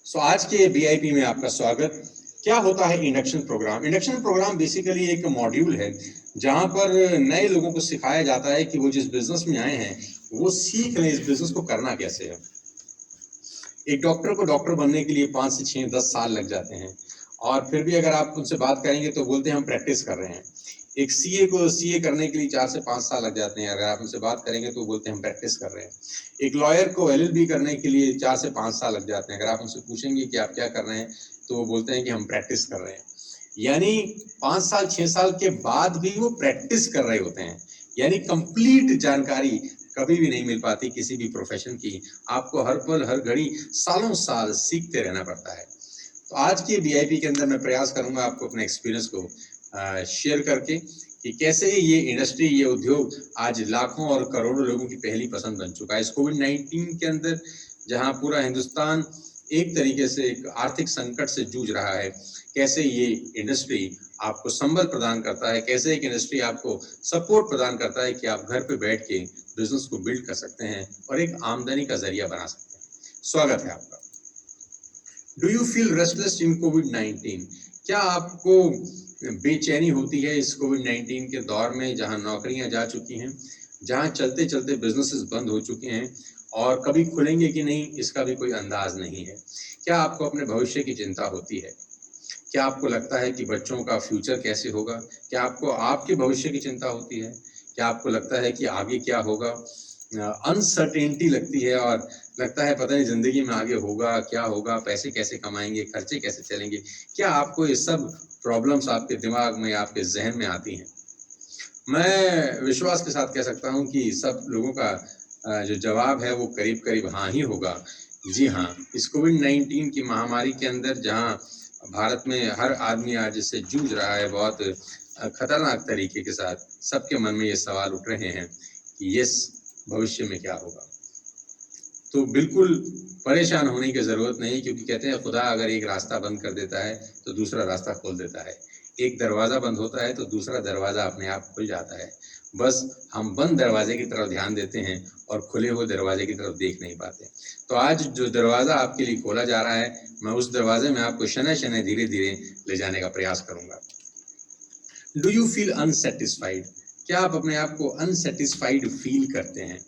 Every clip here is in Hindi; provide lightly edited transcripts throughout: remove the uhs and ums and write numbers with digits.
आज के वीआईपी में आपका स्वागत। क्या होता है induction programme? Induction programme basically एक मॉड्यूल है जहां पर नए लोगों को सिखाया जाता है कि वो जिस बिजनेस में आए हैं वो सीख लें इस बिजनेस को करना कैसे है। एक डॉक्टर को डॉक्टर बनने के लिए 5 से 6 10 साल लग जाते हैं और फिर भी अगर आप उनसे बात करेंगे तो बोलते हैं हम प्रैक्टिस कर रहे हैं। एक सीए को सीए करने के लिए 4 से 5 साल लग जाते हैं, अगर आप उनसे बात करेंगे तो बोलते हैं हम प्रैक्टिस कर रहे हैं। एक लॉयर को एलएलबी करने के लिए 4 से 5 साल लग जाते हैं, अगर आप उनसे पूछेंगे कि आप क्या कर रहे हैं तो वो बोलते हैं कि हम प्रैक्टिस कर रहे हैं। यानी 5 साल 6 साल के बाद भी वो प्रैक्टिस कर रहे होते हैं। यानी कंप्लीट जानकारी कभी भी नहीं मिल पाती किसी भी प्रोफेशन की। आपको हर पल हर घड़ी सालों साल सीखते रहना पड़ता है। तो आज के वीआईपी के अंदर मैं प्रयास करूंगा आपको अपने एक्सपीरियंस को शेयर करके कि कैसे ये इंडस्ट्री, ये उद्योग आज लाखों और करोड़ों लोगों की पहली पसंद बन चुका है। इस कोविड-19 के अंदर जहां पूरा हिंदुस्तान एक तरीके से एक आर्थिक संकट से जूझ रहा है, कैसे ये इंडस्ट्री आपको संबल प्रदान करता है, कैसे एक इंडस्ट्री आपको सपोर्ट प्रदान करता है कि आप घर पे बैठ के बिजनेस को बिल्ड कर सकते हैं और एक आमदनी का जरिया बना सकते हैं। स्वागत है आपका। डू यू फील रेस्टलेस इन कोविड-19? क्या आपको बेचैनी होती है इस कोविड-19 के दौर में, जहां नौकरियां जा चुकी हैं, जहां चलते चलते बिजनेसेस बंद हो चुके हैं और कभी खुलेंगे कि नहीं इसका भी कोई अंदाज नहीं है? क्या आपको अपने भविष्य की चिंता होती है? क्या आपको लगता है कि बच्चों का फ्यूचर कैसे होगा? क्या आपको आपके भविष्य की चिंता होती है? क्या आपको लगता है कि आगे क्या होगा? अनसर्टेनिटी लगती है और लगता है पता नहीं ज़िंदगी में आगे होगा, क्या होगा, पैसे कैसे कमाएँगे, खर्चे कैसे चलेंगे? क्या आपको ये सब प्रॉब्लम्स आपके दिमाग में, आपके ज़हन में आती हैं? मैं विश्वास के साथ कह सकता हूँ कि सब लोगों का जो जवाब है वो करीब-करीब हाँ ही होगा। जी हाँ, इस कोविड-19 की महामारी के अंदर जहाँ भारत में हर आदमी आज इससे जूझ रहा है बहुत खतरनाक तरीके के साथ, सबके मन में ये सवाल उठ रहे हैं कि यस, भविष्य में क्या होगा? तो बिल्कुल परेशान होने की ज़रूरत नहीं, क्योंकि कहते हैं खुदा अगर एक रास्ता बंद कर देता है तो दूसरा रास्ता खोल देता है। एक दरवाज़ा बंद होता है तो दूसरा दरवाज़ा अपने आप खुल जाता है। बस हम बंद दरवाजे की तरफ ध्यान देते हैं और खुले हुए दरवाजे की तरफ देख नहीं पाते। तो आज जो दरवाज़ा आपके लिए खोला जा रहा है, मैं उस दरवाजे में आपको शनय-शनय धीरे-धीरे ले जाने का प्रयास करूँगा। Do you feel unsatisfied? क्या आप अपने आप को अनसैटिस्फाइड फील करते हैं?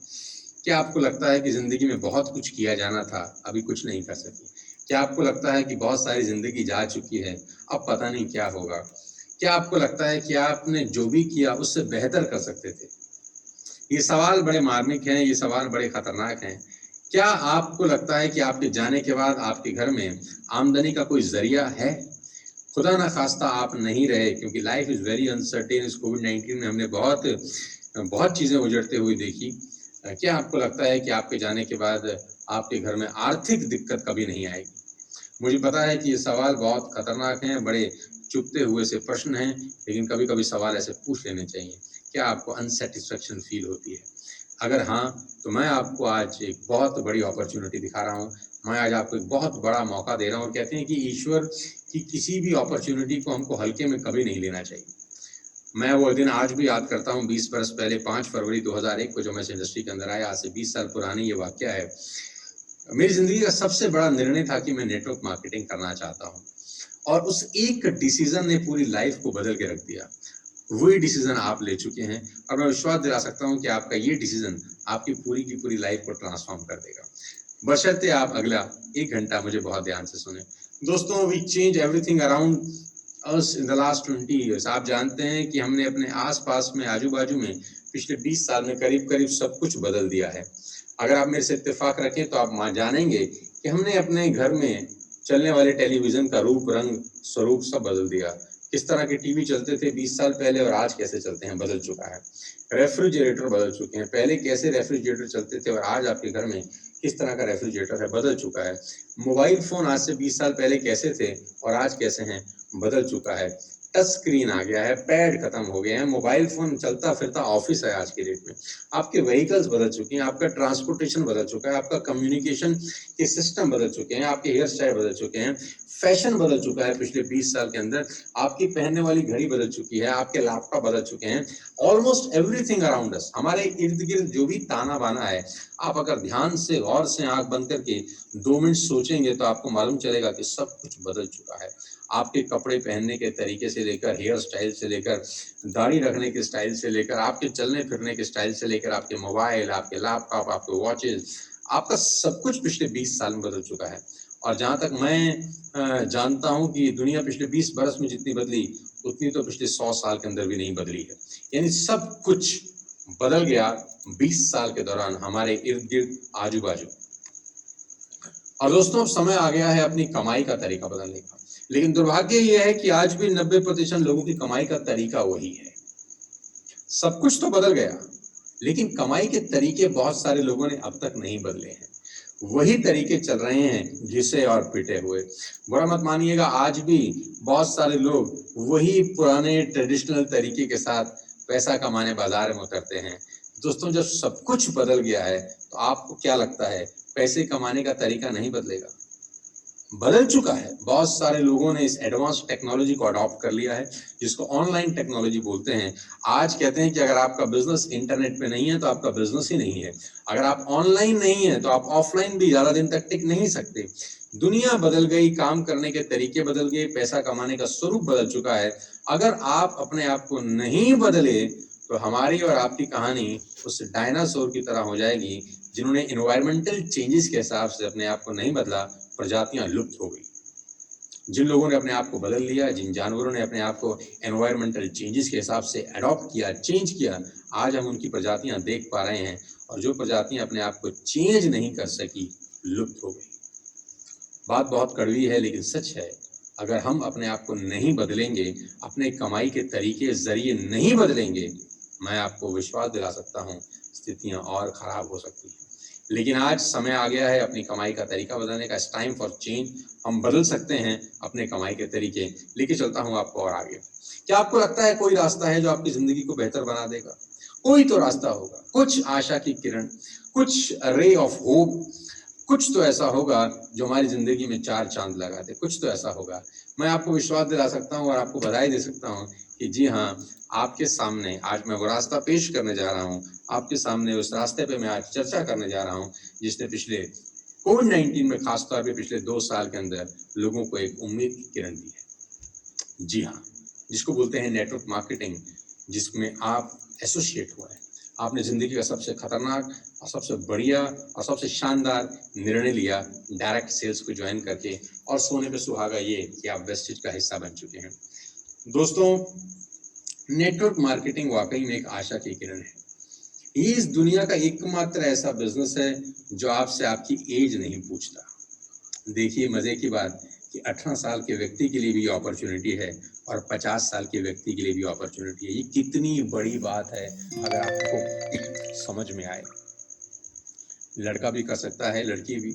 क्या आपको लगता है कि ज़िंदगी में बहुत कुछ किया जाना था, अभी कुछ नहीं कर सके? क्या आपको लगता है कि बहुत सारी ज़िंदगी जा चुकी है, अब पता नहीं क्या होगा? क्या आपको लगता है कि आपने जो भी किया उससे बेहतर कर सकते थे? ये सवाल बड़े मार्मिक हैं, ये सवाल बड़े खतरनाक हैं। क्या आपको लगता है कि आपके जाने के बाद आपके घर में आमदनी का कोई ज़रिया है? खुदा ना खास्ता आप नहीं रहे, क्योंकि लाइफ इज़ वेरी अनसर्टेन। इस कोविड-19 में हमने बहुत बहुत चीज़ें उजड़ते हुए देखी। क्या आपको लगता है कि आपके जाने के बाद आपके घर में आर्थिक दिक्कत कभी नहीं आएगी? मुझे पता है कि ये सवाल बहुत खतरनाक हैं, बड़े चुभते हुए से प्रश्न हैं, लेकिन कभी-कभी सवाल ऐसे पूछ लेने चाहिए। क्या आपको अनसैटिस्फैक्शन फ़ील होती है? अगर हाँ, तो मैं आपको आज एक बहुत बड़ी अपॉर्च्युनिटी दिखा रहा हूँ। मैं आज आपको एक बहुत बड़ा मौका दे रहा हूँ और कहते हैं कि ईश्वर की किसी भी अपॉर्च्युनिटी को हमको हल्के में कभी नहीं लेना चाहिए। मैं वो दिन आज भी याद करता हूँ, 20 बरस पहले 5 फरवरी 2001 को जब मैं इस इंडस्ट्री के अंदर आया, आज से 20 साल पुरानी ये वाक़या है। मेरी ज़िंदगी का सबसे बड़ा निर्णय था कि मैं नेटवर्क मार्केटिंग करना चाहता हूँ और उस एक डिसीज़न ने पूरी लाइफ़ को बदल के रख दिया। वही डिसीज़न आप ले चुके हैं और मैं विश्वास दिला सकता हूँ कि आपका ये डिसीज़न आपकी पूरी की पूरी लाइफ़ को ट्रांसफ़ॉर्म कर देगा। बशर्ते आप अगला 1 घंटा मुझे बहुत ध्यान से सुनें। दोस्तों, we change everything around us in the last 20 years. आप जानते हैं कि हमने अपने आस-पास में, आजू-बाजू में पिछले 20 साल में करीब-करीब सब कुछ बदल दिया है। अगर आप मेरे से इत्तेफ़ाक रखें तो आप जानेंगे कि हमने अपने घर में चलने वाले टेलीविज़न का रूप, रंग, स्वरूप सब बदल दिया। किस तरह के टीवी चलते थे 20 साल पहले और आज कैसे चलते हैं, बदल चुका है। रेफ्रिजरेटर बदल चुके हैं। पहले कैसे रेफ्रिजरेटर चलते थे और आज आपके घर में किस तरह का रेफ्रिजरेटर है, बदल चुका है। मोबाइल फ़ोन आज से 20 साल पहले कैसे थे और आज कैसे हैं, बदल चुका है। टच स्क्रीन आ गया है, पैड खत्म हो गए हैं, मोबाइल फोन चलता फिरता ऑफिस है आज की डेट में। आपके व्हीकल्स बदल चुके हैं, आपका ट्रांसपोर्टेशन बदल चुका है, आपका कम्युनिकेशन के सिस्टम बदल चुके हैं, आपके हेयर स्टाइल बदल चुके हैं, फैशन बदल चुका है पिछले 20 साल के अंदर, आपकी पहनने वाली घड़ी बदल चुकी है, आपके लैपटॉप बदल चुके हैं। ऑलमोस्ट एवरीथिंग अराउंड अस, हमारे इर्द गिर्द जो भी ताना बाना है, आप अगर ध्यान से गौर से आंख बंद करके 2 मिनट सोचेंगे तो आपको मालूम चलेगा कि सब कुछ बदल चुका है। आपके कपड़े पहनने के तरीके से लेकर, हेयर स्टाइल से लेकर, दाढ़ी रखने के स्टाइल से लेकर, आपके चलने फिरने के स्टाइल से लेकर, आपके मोबाइल, आपके लैपटॉप, आपके वॉचेस, आपका सब कुछ पिछले 20 साल में बदल चुका है। और जहाँ तक मैं जानता हूँ कि दुनिया पिछले 20 बरस में जितनी बदली, उतनी तो पिछले 100 साल के अंदर भी नहीं बदली है। यानी सब कुछ बदल गया 20 साल के दौरान हमारे इर्द गिर्द, आजू बाजू। और दोस्तों, अब समय आ गया है अपनी कमाई का तरीका बदलने का। लेकिन दुर्भाग्य यह है कि आज भी 90% लोगों की कमाई का तरीका वही है। सब कुछ तो बदल गया, लेकिन कमाई के तरीके बहुत सारे लोगों ने अब तक नहीं बदले हैं। वही तरीके चल रहे हैं घिसे और पिटे हुए। बुरा मत मानिएगा, आज भी बहुत सारे लोग वही पुराने ट्रेडिशनल तरीके के साथ पैसा कमाने बाजार में उतरते हैं। दोस्तों, जब सब कुछ बदल गया है तो आपको क्या लगता है पैसे कमाने का तरीका नहीं बदलेगा? बदल चुका है। बहुत सारे लोगों ने इस एडवांस टेक्नोलॉजी को अडॉप्ट कर लिया है, जिसको ऑनलाइन टेक्नोलॉजी बोलते हैं। आज कहते हैं कि अगर आपका बिजनेस इंटरनेट पे नहीं है तो आपका बिजनेस ही नहीं है। अगर आप ऑनलाइन नहीं है तो आप ऑफलाइन भी ज्यादा दिन तक टिक नहीं सकते। दुनिया बदल गई, काम करने के तरीके बदल गए, पैसा कमाने का स्वरूप बदल चुका है। अगर आप अपने आप को नहीं बदले तो हमारी और आपकी कहानी उस डायनासोर की तरह हो जाएगी जिन्होंने एनवायरमेंटल चेंजेस के हिसाब से अपने आप को नहीं बदला। प्रजातियां लुप्त हो गई। जिन लोगों ने अपने आप को बदल लिया, जिन जानवरों ने अपने आप को एनवायरमेंटल चेंजेस के हिसाब से अडॉप्ट किया, चेंज किया, आज हम उनकी प्रजातियां देख पा रहे हैं। और जो प्रजातियां अपने आप को चेंज नहीं कर सकी, लुप्त हो गई। बात बहुत कड़वी है लेकिन सच है। अगर हम अपने आप को नहीं बदलेंगे, अपने कमाई के तरीके जरिए नहीं बदलेंगे, मैं आपको विश्वास दिला सकता हूँ स्थितियां और खराब हो सकती हैं। लेकिन आज समय आ गया है अपनी कमाई का तरीका बदलने का। It's time for change. हम बदल सकते हैं अपने कमाई के तरीके। लेके चलता हूँ आपको और आगे। क्या आपको लगता है कोई रास्ता है जो आपकी जिंदगी को बेहतर बना देगा? कोई तो रास्ता होगा, कुछ आशा की किरण, कुछ रे ऑफ होप, कुछ तो ऐसा होगा जो हमारी जिंदगी में 4 चांद लगा दे। कुछ तो ऐसा होगा। मैं आपको विश्वास दिला सकता हूँ और आपको बधाई दे सकता हूँ कि जी हाँ, आपके सामने आज मैं वो रास्ता पेश करने जा रहा हूँ। आपके सामने उस रास्ते पे मैं आज चर्चा करने जा रहा हूँ जिसने पिछले कोविड-19 में खासतौर पे पिछले 2 साल के अंदर लोगों को एक उम्मीद की किरण दी है। जी हाँ, जिसको बोलते हैं नेटवर्क मार्केटिंग, जिसमें आप एसोसिएट हुए हैं। आपने जिंदगी का सबसे खतरनाक और सबसे बढ़िया और सबसे शानदार निर्णय लिया डायरेक्ट सेल्स को ज्वाइन करके, और सोने पे सुहागा ये कि आप वेस्टेज का हिस्सा बन चुके हैं। दोस्तों, नेटवर्क मार्केटिंग वाकई में एक आशा की किरण है। ये इस दुनिया का एकमात्र ऐसा बिजनेस है जो आपसे आपकी एज नहीं पूछता। देखिए, मजे की बात कि 18 साल के व्यक्ति के लिए भी अपॉर्चुनिटी है और 50 साल के व्यक्ति के लिए भी अपॉर्चुनिटी है। ये कितनी बड़ी बात है अगर आपको समझ में आए। लड़का भी कर सकता है, लड़की भी।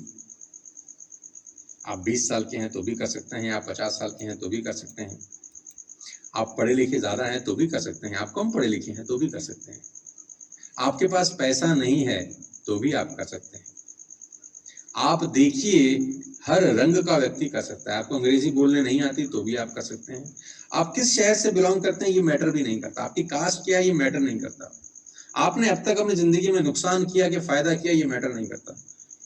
आप 20 साल के हैं तो भी कर सकते हैं, आप 50 साल के हैं तो भी कर सकते हैं, आप पढ़े लिखे ज्यादा हैं तो भी कर सकते हैं, आप कम पढ़े लिखे हैं तो भी कर सकते हैं, आपके पास पैसा नहीं है तो भी आप कर सकते हैं। आप देखिए, हर रंग का व्यक्ति कर सकता है। आपको अंग्रेजी बोलने नहीं आती तो भी आप कर सकते हैं। आप किस शहर से बिलोंग करते हैं ये मैटर भी नहीं करता। आपकी कास्ट क्या है ये मैटर नहीं करता। आपने अब तक अपनी जिंदगी में नुकसान किया कि फायदा किया ये मैटर नहीं करता।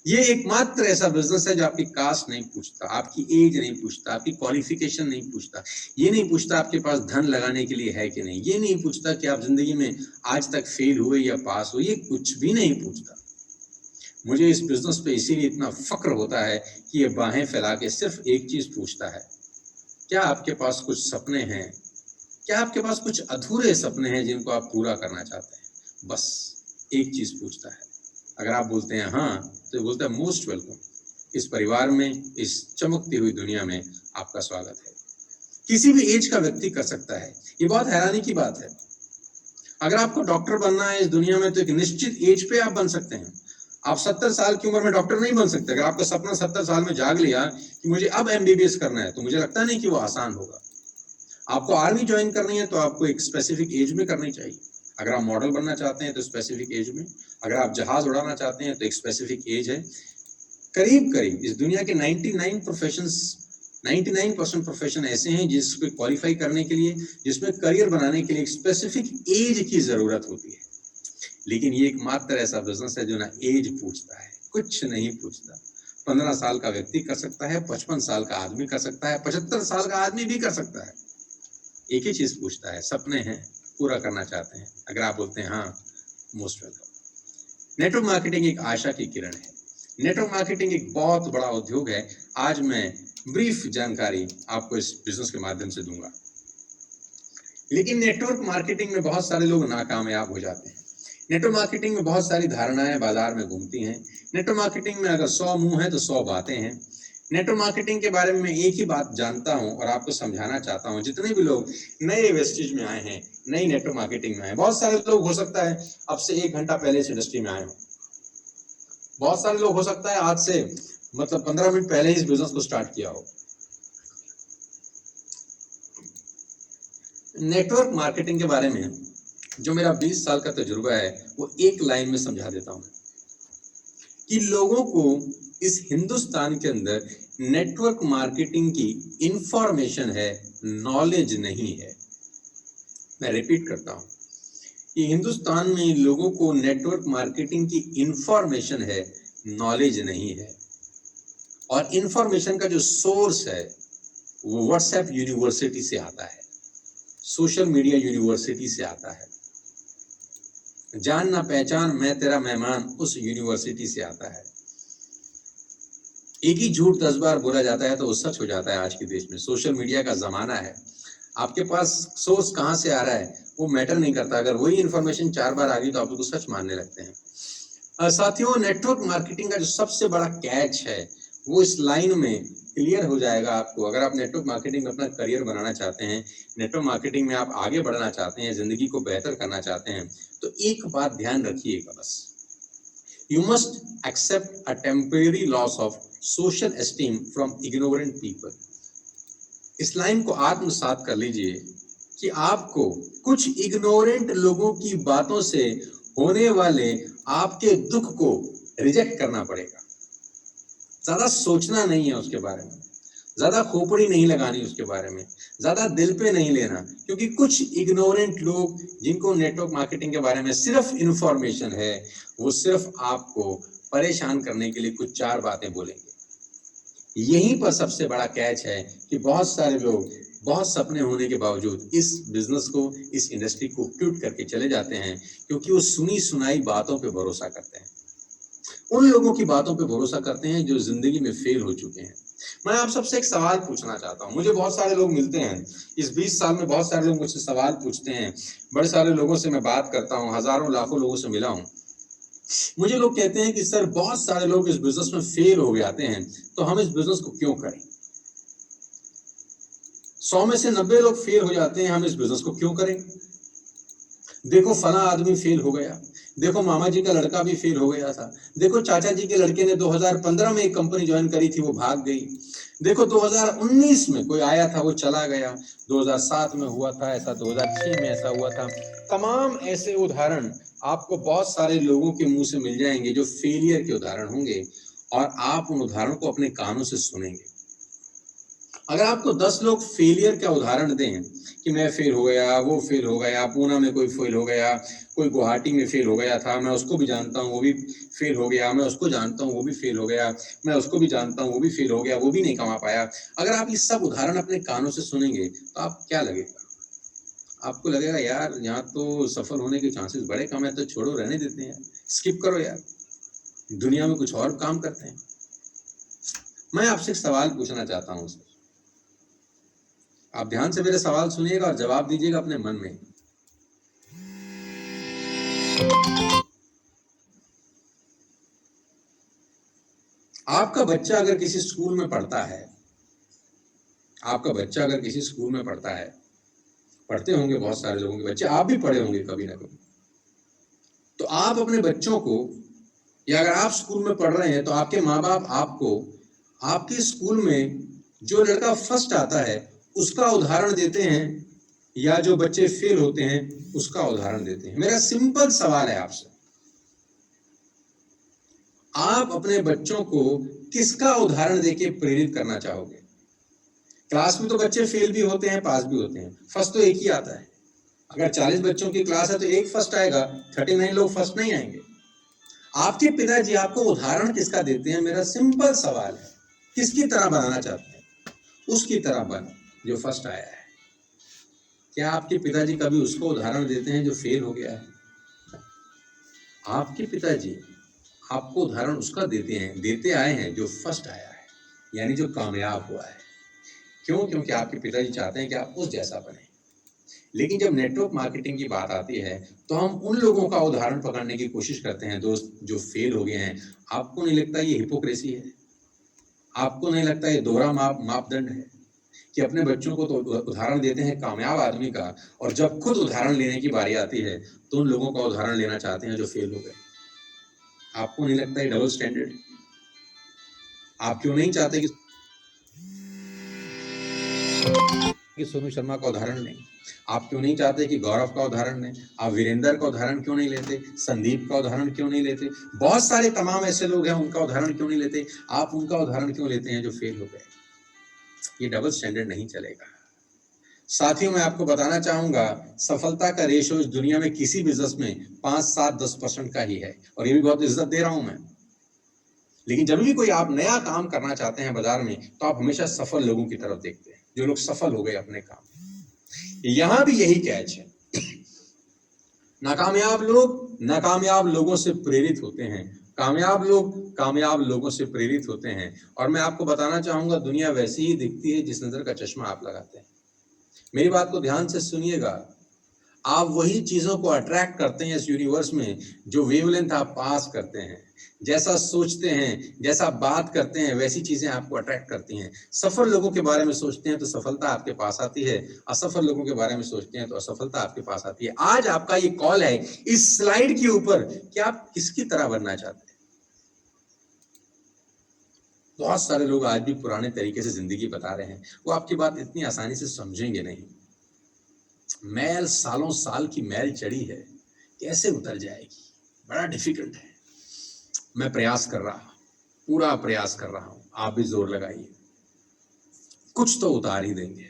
ये एकमात्र ऐसा बिजनेस है जो आपकी कास्ट नहीं पूछता, आपकी एज नहीं पूछता, आपकी क्वालिफिकेशन नहीं पूछता, ये नहीं पूछता आपके पास धन लगाने के लिए है कि नहीं, ये नहीं पूछता कि आप जिंदगी में आज तक फेल हुए या पास हुए, ये कुछ भी नहीं पूछता। मुझे इस बिजनेस पे इसीलिए इतना फक्र होता है कि ये बाहें फैला के सिर्फ एक चीज पूछता है, क्या आपके पास कुछ सपने हैं? क्या आपके पास कुछ अधूरे सपने हैं जिनको आप पूरा करना चाहते हैं? बस एक चीज पूछता है। अगर आप बोलते हैं हाँ, तो बोलता है मोस्ट वेलकम। इस परिवार में, इस चमकती हुई दुनिया में आपका स्वागत है। किसी भी एज का व्यक्ति कर सकता है। ये बहुत हैरानी की बात है। अगर आपको डॉक्टर बनना है इस दुनिया में तो एक निश्चित एज पे आप बन सकते हैं। आप 70 साल की उम्र में डॉक्टर नहीं बन सकते। अगर आपका सपना 70 साल में जाग लिया कि मुझे अब एमबीबीएस करना है, तो मुझे लगता नहीं कि वो आसान होगा। आपको आर्मी ज्वाइन करनी है तो आपको एक स्पेसिफिक एज में करनी चाहिए। अगर आप मॉडल बनना चाहते हैं तो स्पेसिफिक एज में, अगर आप जहाज उड़ाना चाहते हैं तो एक स्पेसिफिक एज है। करीब करीब इस दुनिया के 99% प्रोफेशन ऐसे हैं जिसको क्वालिफाई करने के लिए, जिसमें करियर बनाने के लिए एक स्पेसिफिक एज की जरूरत होती है। लेकिन ये एकमात्र ऐसा बिजनेस है जो ना एज पूछता है, कुछ नहीं पूछता। 15 साल का व्यक्ति कर सकता है, 55 साल का आदमी कर सकता है, 75 साल का आदमी भी कर सकता है। एक ही चीज पूछता है, सपने हैं, पूरा करना चाहते हैं। अगर आप बोलते हैं हाँ, मोस्ट वेलकम। नेटवर्क मार्केटिंग एक आशा की किरण है। नेटवर्क मार्केटिंग एक बहुत बड़ा उद्योग है। आज मैं ब्रीफ जानकारी आपको इस बिजनेस के माध्यम से दूंगा। लेकिन नेटवर्क मार्केटिंग में बहुत सारे लोग नाकामयाब हो जाते हैं। नेटवर्क मार्केटिंग में बहुत सारी धारणाएं बाजार में घूमती हैं। नेटवर्क मार्केटिंग में अगर 100 मुंह है तो 100 बातें हैं। नेटवर्क मार्केटिंग के बारे में मैं एक ही बात जानता हूं और आपको समझाना चाहता हूं। जितने भी लोग नए वेस्टेज में आए हैं, नई नेटवर्क मार्केटिंग में आए, बहुत सारे लोग हो सकता है अब से 1 घंटा पहले इस इंडस्ट्री में आए हो। बहुत सारे लोग हो सकता है आज से 15 मिनट पहले इस बिजनेस को स्टार्ट किया हो। नेटवर्क मार्केटिंग के बारे में जो मेरा 20 साल का तजुर्बा है वो एक लाइन में समझा देता हूं कि लोगों को इस हिंदुस्तान के अंदर नेटवर्क मार्केटिंग की इंफॉर्मेशन है, नॉलेज नहीं है। मैं रिपीट करता हूं कि हिंदुस्तान में लोगों को नेटवर्क मार्केटिंग की इंफॉर्मेशन है, नॉलेज नहीं है। और इंफॉर्मेशन का जो सोर्स है वो व्हाट्सएप यूनिवर्सिटी से आता है, सोशल मीडिया यूनिवर्सिटी से आता है। जान ना पहचान मैं तेरा मेहमान उस यूनिवर्सिटी से आता है। एक ही झूठ 10 बार बोला जाता है तो वो सच हो जाता है। आज के देश में सोशल मीडिया का जमाना है। आपके पास सोर्स कहां से आ रहा है वो मैटर नहीं करता। अगर वही इंफॉर्मेशन 4 बार आ गई तो आप उसको सच मानने लगते हैं। साथियों, नेटवर्क मार्केटिंग का जो सबसे बड़ा कैच है वो इस लाइन में क्लियर हो जाएगा आपको। अगर आप नेटवर्क मार्केटिंग में अपना करियर बनाना चाहते हैं, नेटवर्क मार्केटिंग में आप आगे बढ़ना चाहते हैं, जिंदगी को बेहतर करना चाहते हैं, तो एक बात ध्यान रखिएगा बस, you must accept a temporary loss of social esteem from ignorant people. इस लाइन को आत्मसात कर लीजिए कि आपको कुछ इग्नोरेंट लोगों की बातों से होने वाले आपके दुख को रिजेक्ट करना पड़ेगा। ज्यादा सोचना नहीं है उसके बारे में, ज्यादा खोपड़ी नहीं लगानी उसके बारे में, ज्यादा दिल पे नहीं लेना, क्योंकि कुछ इग्नोरेंट लोग जिनको नेटवर्क मार्केटिंग के बारे में सिर्फ इंफॉर्मेशन है, वो सिर्फ आपको परेशान करने के लिए कुछ 4 बातें बोलेंगे। यहीं पर सबसे बड़ा कैच है कि बहुत सारे लोग बहुत सपने होने के बावजूद इस बिजनेस को, इस इंडस्ट्री को क्विट करके चले जाते हैं, क्योंकि वो सुनी सुनाई बातों पे भरोसा करते हैं। उन लोगों की बातों पे भरोसा करते हैं जो जिंदगी में फेल हो चुके हैं। मैं आप सबसे एक सवाल पूछना चाहता हूं। मुझे बहुत सारे लोग मिलते हैं, इस 20 साल में बहुत सारे लोग मुझसे सवाल पूछते हैं, बड़े सारे लोगों से मैं बात करता हूं, हजारों लाखों लोगों से मिला हूं। मुझे लोग कहते हैं कि सर बहुत सारे लोग इस बिजनेस में फेल हो जाते हैं, तो हम इस बिजनेस को क्यों करें? 100 में से 90 लोग फेल हो जाते हैं, हम इस बिजनेस को क्यों करें? देखो फला आदमी फेल हो गया, देखो मामा जी का लड़का भी फेल हो गया था, देखो चाचा जी के लड़के ने 2015 में एक कंपनी ज्वाइन करी थी, वो भाग गई, देखो 2019 में कोई आया था वो चला गया, 2007 में हुआ था ऐसा, 2006 में ऐसा हुआ था। तमाम ऐसे उदाहरण आपको बहुत सारे लोगों के मुंह से मिल जाएंगे जो फेलियर के उदाहरण होंगे, और आप उन उदाहरणों को अपने कानों से सुनेंगे। अगर आपको 10 लोग फेलियर का उदाहरण दें कि मैं फेल हो गया, वो फेल हो गया, पूना में कोई फेल हो गया, कोई गुवाहाटी में फेल हो गया था, मैं उसको भी जानता हूँ वो भी फेल हो गया, मैं उसको जानता हूँ वो भी फेल हो गया, मैं उसको भी जानता हूँ वो भी फेल हो गया, वो भी नहीं कमा पाया, अगर आप ये सब उदाहरण अपने कानों से सुनेंगे तो आप क्या लगेगा? आपको लगेगा यार यहाँ तो सफल होने के चांसेस बड़े कम है, तो छोड़ो, रहने देते हैं, स्किप करो यार, दुनिया में कुछ और काम करते हैं। मैं आपसे एक सवाल पूछना चाहता हूँ, आप ध्यान से मेरे सवाल सुनिएगा और जवाब दीजिएगा अपने मन में। आपका बच्चा अगर किसी स्कूल में पढ़ता है, आपका बच्चा अगर किसी स्कूल में पढ़ता है, पढ़ते होंगे बहुत सारे लोगों के बच्चे, आप भी पढ़े होंगे कभी ना कभी, तो आप अपने बच्चों को, या अगर आप स्कूल में पढ़ रहे हैं तो आपके माँ बाप आपको आपके स्कूल में जो लड़का फर्स्ट आता है उसका उदाहरण देते हैं या जो बच्चे फेल होते हैं उसका उदाहरण देते हैं? मेरा सिंपल सवाल है आपसे, आप अपने बच्चों को किसका उदाहरण देके प्रेरित करना चाहोगे? क्लास में तो बच्चे फेल भी होते हैं, पास भी होते हैं, फर्स्ट तो एक ही आता है। अगर 40 बच्चों की क्लास है तो एक फर्स्ट आएगा, 39 लोग फर्स्ट नहीं आएंगे। आपके पिताजी आपको उदाहरण किसका देते हैं? मेरा सिंपल सवाल है, किसकी तरह बनाना चाहते हैं? उसकी तरह बन जो फर्स्ट आया है। क्या आपके पिताजी कभी उसको उदाहरण देते हैं जो फेल हो गया है? आपके पिताजी आपको उदाहरण उसका देते आए हैं जो फर्स्ट आया है, यानी जो कामयाब हुआ है। क्यों? क्योंकि आपके पिताजी चाहते हैं कि आप उस जैसा बने। लेकिन जब नेटवर्क मार्केटिंग की बात आती है तो हम उन लोगों का उदाहरण पकड़ने की कोशिश करते हैं दोस्त जो फेल हो गए हैं। आपको नहीं लगता ये हिपोक्रेसी है? आपको नहीं लगता ये दोहरा मापदंड है कि अपने बच्चों को तो उदाहरण देते हैं कामयाब आदमी का, और जब खुद उदाहरण लेने की बारी आती है तो उन लोगों का उदाहरण लेना चाहते हैं जो फेल हो गए? आपको नहीं लगता ये डबल स्टैंडर्ड? आप क्यों नहीं चाहते कि सोनू शर्मा का उदाहरण लें? आप क्यों नहीं चाहते कि गौरव का उदाहरण लें? आप वीरेंद्र का उदाहरण क्यों नहीं लेते? संदीप का उदाहरण क्यों नहीं लेते? बहुत सारे तमाम ऐसे लोग हैं, उनका उदाहरण क्यों नहीं लेते? आप उनका उदाहरण क्यों लेते हैं जो फेल हो गए? ये डबल स्टैंडर्ड नहीं चलेगा। साथियों, मैं आपको बताना चाहूंगा, सफलता का रेशो इस दुनिया में किसी बिजनेस में 5, 7, 10% का ही है, और ये भी बहुत इज्जत दे रहा हूं मैं। लेकिन जब भी कोई आप नया काम करना चाहते हैं बाजार में, तो आप हमेशा सफल लोगों की तरफ देखते हैं, जो लोग सफल हो गए अपने काम। यहां भी यही कैच है, नाकामयाब लोगों से प्रेरित होते हैं, कामयाब लोग कामयाब लोगों से प्रेरित होते हैं। और मैं आपको बताना चाहूंगा, दुनिया वैसी ही दिखती है जिस नजर का चश्मा आप लगाते हैं। मेरी बात को ध्यान से सुनिएगा, आप वही चीजों को अट्रैक्ट करते हैं इस यूनिवर्स में जो वेवलेंथ आप पास करते हैं। जैसा सोचते हैं, जैसा बात करते हैं, वैसी चीजें आपको अट्रैक्ट करती हैं। सफल लोगों के बारे में सोचते हैं तो सफलता आपके पास आती है, असफल लोगों के बारे में सोचते हैं तो असफलता आपके पास आती है। आज आपका ये कॉल है इस स्लाइड के ऊपर कि आप किसकी तरह बनना चाहते हैं। बहुत सारे लोग आज भी पुराने तरीके से जिंदगी बता रहे हैं, वो आपकी बात इतनी आसानी से समझेंगे नहीं। मैल सालों साल की मैल चढ़ी है, कैसे उतर जाएगी? बड़ा डिफिकल्ट है। मैं प्रयास कर रहा हूं, पूरा प्रयास कर रहा हूं, आप भी जोर लगाइए, कुछ तो उतार ही देंगे।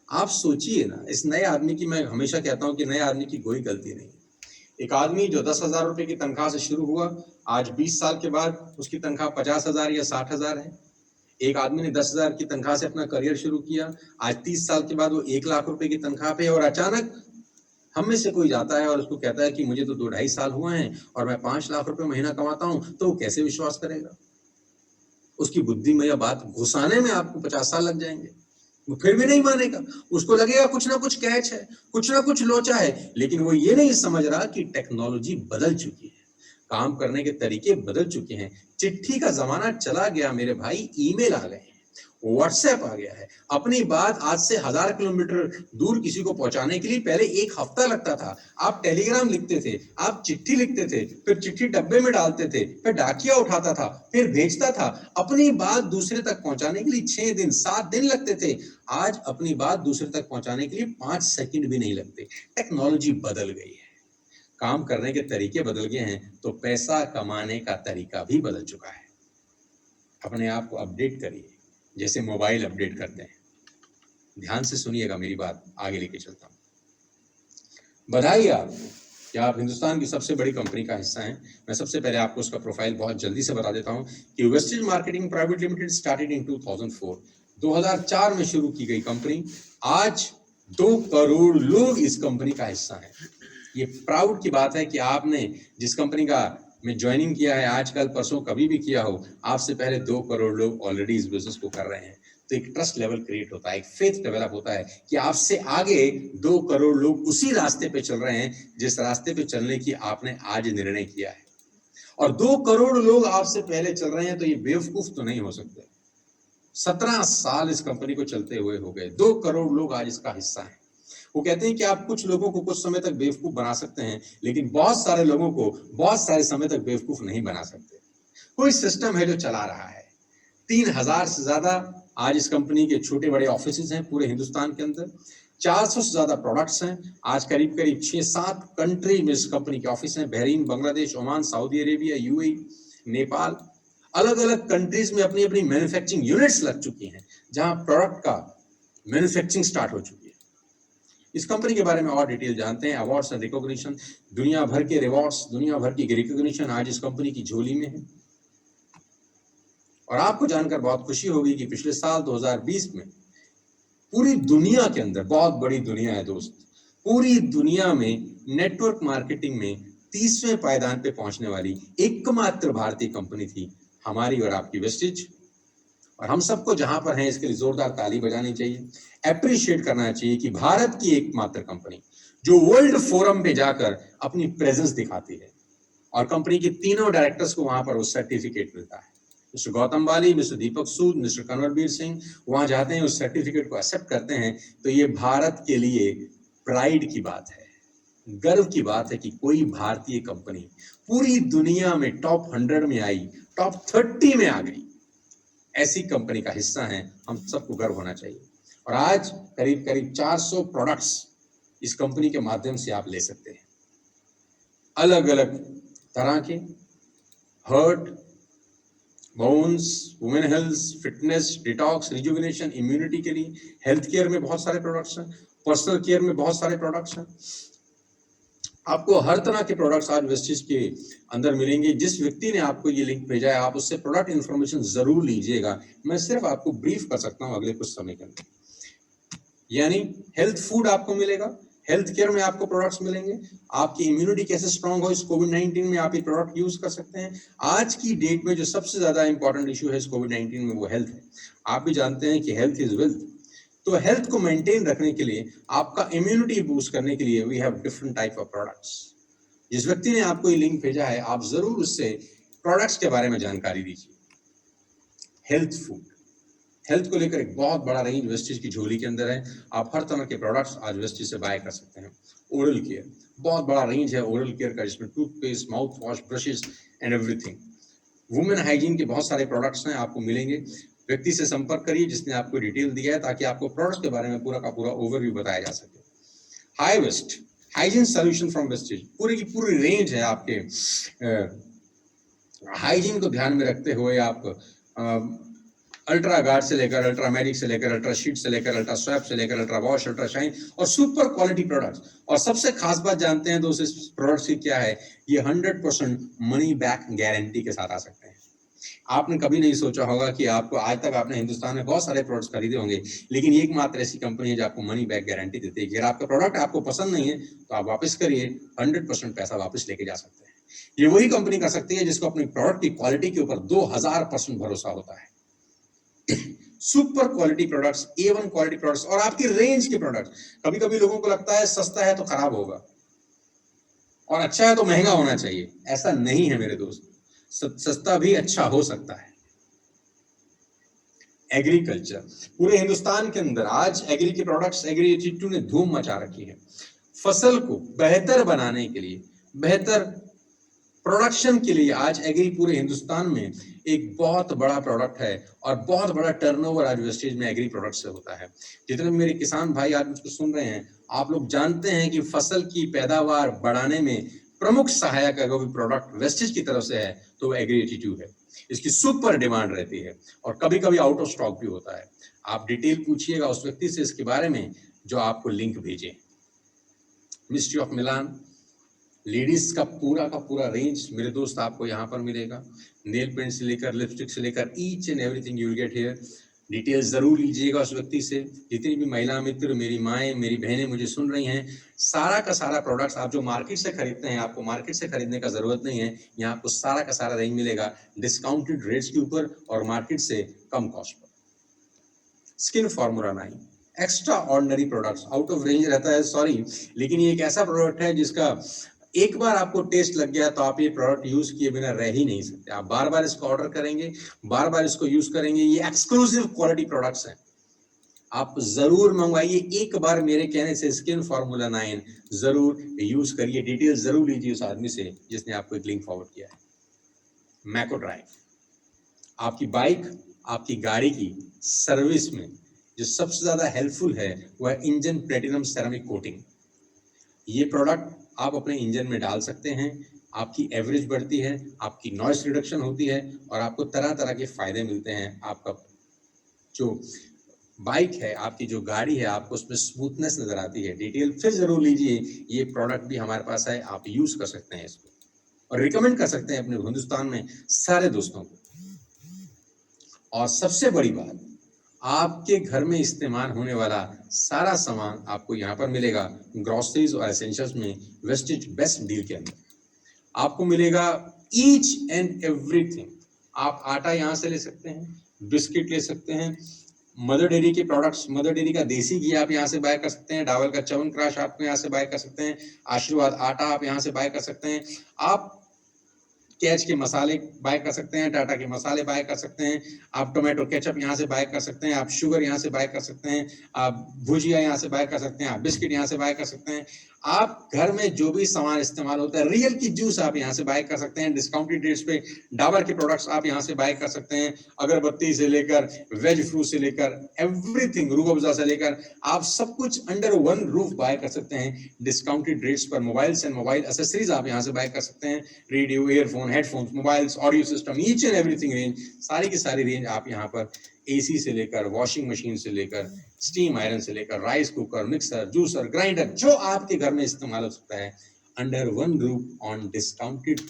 आप सोचिए ना, इस नए आदमी की, मैं हमेशा कहता हूं कि नए आदमी की कोई गलती नहीं। एक आदमी जो 10,000 रुपए की तनख्वाह से शुरू हुआ, आज 20 साल के बाद उसकी तनख्वाह 50,000 या 60,000 है। एक आदमी ने 10,000 की तनख्वाह से अपना करियर शुरू किया, आज 30 साल के बाद वो 1,00,000 रुपए की तनख्वाह पे है। और अचानक हम में से कोई जाता है और उसको कहता है कि मुझे तो 2-2.5 साल हुए हैं और मैं 5 लाख रुपए महीना कमाता हूं, तो वो कैसे विश्वास करेगा? उसकी बुद्धि में यह बात घुसाने में आपको 50 साल लग जाएंगे, वो फिर भी नहीं मानेगा। उसको लगेगा कुछ ना कुछ कैच है, कुछ ना कुछ लोचा है। लेकिन वो ये नहीं समझ रहा कि टेक्नोलॉजी बदल चुकी है, काम करने के तरीके बदल चुके हैं। चिट्ठी का जमाना चला गया मेरे भाई, ईमेल आ गए हैं, व्हाट्सएप आ गया है। अपनी बात आज से 1000 किलोमीटर दूर किसी को पहुंचाने के लिए पहले 1 हफ्ता लगता था। आप टेलीग्राम लिखते थे, आप चिट्ठी लिखते थे, फिर चिट्ठी डब्बे में डालते थे, फिर डाकिया उठाता था, फिर भेजता था। अपनी बात दूसरे तक पहुंचाने के लिए 6 दिन 7 दिन लगते थे। आज अपनी बात दूसरे तक पहुंचाने के लिए 5 सेकंड भी नहीं लगते। टेक्नोलॉजी बदल गई है, काम करने के तरीके बदल गए हैं, तो पैसा कमाने का तरीका भी बदल चुका है। अपने आप को अपडेट करिए, जैसे मोबाइल अपडेट करते हैं। ध्यान से सुनिएगा मेरी बात, आगे लेके चलता हूं। बधाई आपको कि आप हिंदुस्तान की सबसे बड़ी कंपनी का हिस्सा हैं। मैं सबसे पहले आपको उसका प्रोफाइल बहुत जल्दी से बता देता हूं कि wastage marketing private limited started in 2004, 2004 में शुरू की गई कंपनी। आज 2 करोड़ लोग इस कंपनी का हिस्सा हैं। ये प्राउड की बात है कि आपने जिस कंपनी का में ज्वाइनिंग किया है, आजकल परसों कभी भी किया हो, आपसे पहले 2 करोड़ लोग ऑलरेडी इस बिजनेस को कर रहे हैं। तो एक ट्रस्ट लेवल क्रिएट होता है, एक फेथ डेवलप होता है कि आपसे आगे 2 करोड़ लोग उसी रास्ते पे चल रहे हैं जिस रास्ते पे चलने की आपने आज निर्णय किया है। और 2 करोड़ लोग आपसे पहले चल रहे हैं, तो ये बेवकूफ तो नहीं हो सकते। 17 साल इस कंपनी को चलते हुए हो गए, 2 करोड़ लोग आज इसका हिस्सा हैं। वो कहते हैं कि आप कुछ लोगों को कुछ समय तक बेवकूफ बना सकते हैं, लेकिन बहुत सारे लोगों को बहुत सारे समय तक बेवकूफ नहीं बना सकते। कोई सिस्टम है जो चला रहा है, 3,000 से ज्यादा आज इस कंपनी के छोटे बड़े ऑफिसेज हैं पूरे हिंदुस्तान के अंदर। 400 से ज्यादा प्रोडक्ट्स हैं। आज करीब करीब 6-7 कंट्री में इस कंपनी के ऑफिस हैं। Bahrain, Bangladesh, Oman, Saudi Arabia, UAE, Nepal, अलग अलग कंट्रीज में अपनी अपनी मैन्युफैक्चरिंग यूनिट्स लग चुकी हैं, जहां प्रोडक्ट का मैन्युफैक्चरिंग स्टार्ट हो चुकी है। इस कंपनी के बारे में और डिटेल जानते हैं। अवार्ड्स एंड रिकॉग्निशन, दुनिया भर के रिवॉर्ड्स, दुनिया भर की रिकॉग्निशन आज इस कंपनी की झोली में है। और आपको जानकर बहुत खुशी होगी कि पिछले साल 2020 में पूरी दुनिया के अंदर, बहुत बड़ी दुनिया है दोस्त, पूरी दुनिया में नेटवर्क मार्केटिंग में 30वें पायदान पे पहुंचने वाली एकमात्र भारतीय कंपनी थी हमारी और आपकी वेस्टिज। और हम सबको जहां पर हैं इसके लिए जोरदार ताली बजानी चाहिए, अप्रिशिएट करना चाहिए कि भारत की एकमात्र कंपनी जो वर्ल्ड फोरम पे जाकर अपनी प्रेजेंस दिखाती है, और कंपनी के तीनों डायरेक्टर्स को वहां पर उस सर्टिफिकेट मिलता है। मिस्टर गौतम बाली, मिस्टर दीपक सूद, मिस्टर कन्वरबीर सिंह वहां जाते हैं, उस सर्टिफिकेट को एक्सेप्ट करते हैं। तो ये भारत के लिए प्राइड की बात है, गर्व की बात है कि कोई भारतीय कंपनी पूरी दुनिया में टॉप 100 में आई, टॉप 30 में आ गई। ऐसी कंपनी का हिस्सा है, हम सबको गर्व होना चाहिए। और आज करीब करीब 400 प्रोडक्ट्स इस कंपनी के माध्यम से आप ले सकते हैं, अलग अलग तरह के, heart, bones, women health, fitness, detox, rejuvenation, immunity के लिए, हेल्थ केयर में बहुत सारे प्रोडक्ट्स हैं, पर्सनल केयर में बहुत सारे प्रोडक्ट्स हैं। आपको हर तरह के प्रोडक्ट्स आज वेस्टिज के अंदर मिलेंगे। जिस व्यक्ति ने आपको ये लिंक भेजा है, आप उससे प्रोडक्ट इन्फॉर्मेशन जरूर लीजिएगा। मैं सिर्फ आपको ब्रीफ कर सकता हूँ अगले कुछ समय के अंदर। यानी हेल्थ फूड आपको मिलेगा, हेल्थ केयर में आपको प्रोडक्ट्स मिलेंगे, आपकी इम्यूनिटी कैसे स्ट्रांग हो इस कोविड-19 में आप ये प्रोडक्ट यूज कर सकते हैं। आज की डेट में जो सबसे ज्यादा इंपॉर्टेंट इशू है इस कोविड-19 में, वो हेल्थ है। आप भी जानते हैं कि हेल्थ इज वेल्थ। तो हेल्थ को मेंटेन रखने के लिए, आपका इम्यूनिटी बूस्ट करने के लिए we have different type of products. जिस व्यक्ति ने आपको ये लिंक भेजा है, आप जरूर उससे प्रोडक्ट्स के बारे में जानकारी दीजिए। हेल्थ फूड, हेल्थ को लेकर एक बहुत बड़ा रेंज वेस्टिज की झोली के अंदर है। आप हर तरह के प्रोडक्ट्स आज वेस्टिज से बाय कर सकते हैं। ओरल केयर, बहुत बड़ा रेंज है ओरल केयर का, जिसमें toothpaste, mouth wash, brushes and everything. Women hygiene के बहुत सारे प्रोडक्ट्स हैं, आपको मिलेंगे। व्यक्ति से संपर्क करिए जिसने आपको डिटेल दिया है, ताकि आपको प्रोडक्ट के बारे में पूरा का पूरा ओवरव्यू बताया जा सके। High waist hygiene solution from Vestige, पूरी की पूरी रेंज है आपके हाइजीन को ध्यान में रखते हुए। आप अल्ट्रा गार्ड से लेकर अल्ट्रा मैजिक से लेकर अल्ट्रा शीट से लेकर अल्ट्रा स्वैप से लेकर अल्ट्रा वॉश, अल्ट्रा शाइन और सुपर क्वालिटी प्रोडक्ट्स। और सबसे खास बात जानते हैं दोस्तों इस प्रोडक्ट्स की क्या है? ये 100% मनी बैक गारंटी के साथ आ सकते हैं। आपने कभी नहीं सोचा होगा कि आपको, आज तक आपने हिंदुस्तान में बहुत सारे प्रोडक्ट्स खरीदे होंगे, लेकिन एकमात्र ऐसी कंपनी है जो आपको मनी बैक गारंटी देती है। अगर आपका प्रोडक्ट आपको पसंद नहीं है तो आप वापस करिए, 100% पैसा वापस लेके जा सकते हैं। ये वही कंपनी कर सकती है जिसको अपनी प्रोडक्ट की क्वालिटी के ऊपर 2000% भरोसा होता है। Super quality products, A1 quality products और आपकी रेंज के प्रोडक्ट्स। कभी कभी लोगों को लगता है सस्ता है तो खराब होगा और अच्छा है तो महंगा होना चाहिए। ऐसा नहीं है मेरे दोस्त, सस्ता भी अच्छा हो सकता है। एग्रीकल्चर, पूरे हिंदुस्तान के अंदर आज एग्री के प्रोडक्ट्स, एग्री चिट्टू ने धूम मचा रखी है। फसल को बेहतर बनाने के लिए, बेहतर प्रोडक्शन के लिए आज एग्री पूरे हिंदुस्तान में एक बहुत बड़ा प्रोडक्ट है और बहुत बड़ा टर्नओवर आज वेस्टेज में एग्री प्रोडक्ट से होता है। जितने मेरे किसान भाई आज मुझको सुन रहे हैं, आप लोग जानते हैं कि फसल की पैदावार बढ़ाने में प्रमुख सहायक अगर कोई प्रोडक्ट वेस्टेज की तरफ से है तो वो एग्री 82 है। इसकी सुपर डिमांड रहती है और कभी कभी आउट ऑफ स्टॉक भी होता है। आप डिटेल पूछिएगा उस व्यक्ति से इसके बारे में जो आपको लिंक भेजे। मिस्ट्री ऑफ मिलान, लेडीज का पूरा रेंज मेरे दोस्त आपको यहाँ पर मिलेगा। नेल पेंट से लेकर लिपस्टिक से लेकर each and everything you will get here. Details जरूर लीजिएगा उस व्यक्ति से। जितनी भी महिला मित्र, मेरी माएँ, मेरी बहनें मुझे सुन रही हैं, सारा का सारा प्रोडक्ट्स आप जो मार्केट से खरीदते हैं, आपको मार्केट से खरीदने का जरूरत नहीं है। यहाँ आपको सारा का सारा रेंज मिलेगा डिस्काउंटेड रेट्स के ऊपर और मार्केट से कम कॉस्ट पर। Skin formula 9 extra ordinary products, out of range रहता है सॉरी, लेकिन ये एक ऐसा प्रोडक्ट है जिसका एक बार आपको टेस्ट लग गया तो आप ये प्रोडक्ट यूज किए बिना रह ही नहीं सकते। आप बार बार इसको ऑर्डर करेंगे, बार बार इसको यूज करेंगे। ये एक्सक्लूसिव क्वालिटी प्रोडक्ट्स हैं, आप जरूर मंगवाइए। एक बार मेरे कहने से स्किन फॉर्मूला 9 जरूर यूज करिए। डिटेल जरूर लीजिए उस आदमी से जिसने आपको एक लिंक फॉरवर्ड किया है। मैको ड्राइव, आपकी बाइक, आपकी गाड़ी की सर्विस में जो सबसे ज़्यादा हेल्पफुल है वह है इंजन प्लेटिनम सेरामिक कोटिंग। ये प्रोडक्ट आप अपने इंजन में डाल सकते हैं, आपकी एवरेज बढ़ती है, आपकी नॉइस रिडक्शन होती है और आपको तरह तरह के फायदे मिलते हैं। आपका जो बाइक है, आपकी जो गाड़ी है, आपको उसमें स्मूथनेस नजर आती है। डिटेल फिर जरूर लीजिए, ये प्रोडक्ट भी हमारे पास है, आप यूज कर सकते हैं इसको और रिकमेंड कर सकते हैं अपने हिंदुस्तान में सारे दोस्तों को। और सबसे बड़ी बात, आपके घर में इस्तेमाल होने वाला सारा सामान आपको यहाँ पर मिलेगा ग्रोसरीज और एसेंशियल्स में वेस्टेज बेस्ट डील के अंदर। आपको मिलेगा ईच एंड एवरीथिंग। आप आटा यहाँ से ले सकते हैं, बिस्किट ले सकते हैं, मदर डेयरी के प्रोडक्ट्स, मदर डेयरी का देसी घी आप यहाँ से बाय कर सकते हैं, डाबर का च्यवनप्राश आप यहाँ से बाय कर सकते हैं, आशीर्वाद आटा आप यहाँ से बाय कर सकते हैं, आप कैच के मसाले बाय कर सकते हैं, टाटा के मसाले बाय कर सकते हैं, आप टोमेटो केचप यहाँ से बाय कर सकते हैं, आप शुगर यहाँ से बाय कर सकते हैं, आप भुजिया यहाँ से बाय कर सकते हैं, आप बिस्किट यहाँ से बाय कर सकते हैं। आप घर में जो भी सामान इस्तेमाल होता है, रियल की जूस आप यहाँ से बाय कर सकते हैं डिस्काउंटेड रेट्स पे। डाबर के प्रोडक्ट्स आप यहाँ से बाय कर सकते हैं, अगरबत्ती से लेकर वेज फ्रूट से लेकर एवरीथिंग, रूह अफ़ज़ा से लेकर आप सब कुछ अंडर वन रूफ बाय कर सकते हैं डिस्काउंटेड रेट्स पर। मोबाइल्स एंड मोबाइल एसेसरीज आप यहाँ से बाय कर सकते हैं, radio, earphone, headphones, mobiles, audio system, each and everything range, सारी की सारी रेंज आप यहाँ पर एसी से लेकर वॉशिंग मशीन से लेकर स्टीम आयरन से लेकर rice cooker, mixer, juicer, grinder, जो आपके घर में इस्तेमाल हो सकता है, under one roof on discounted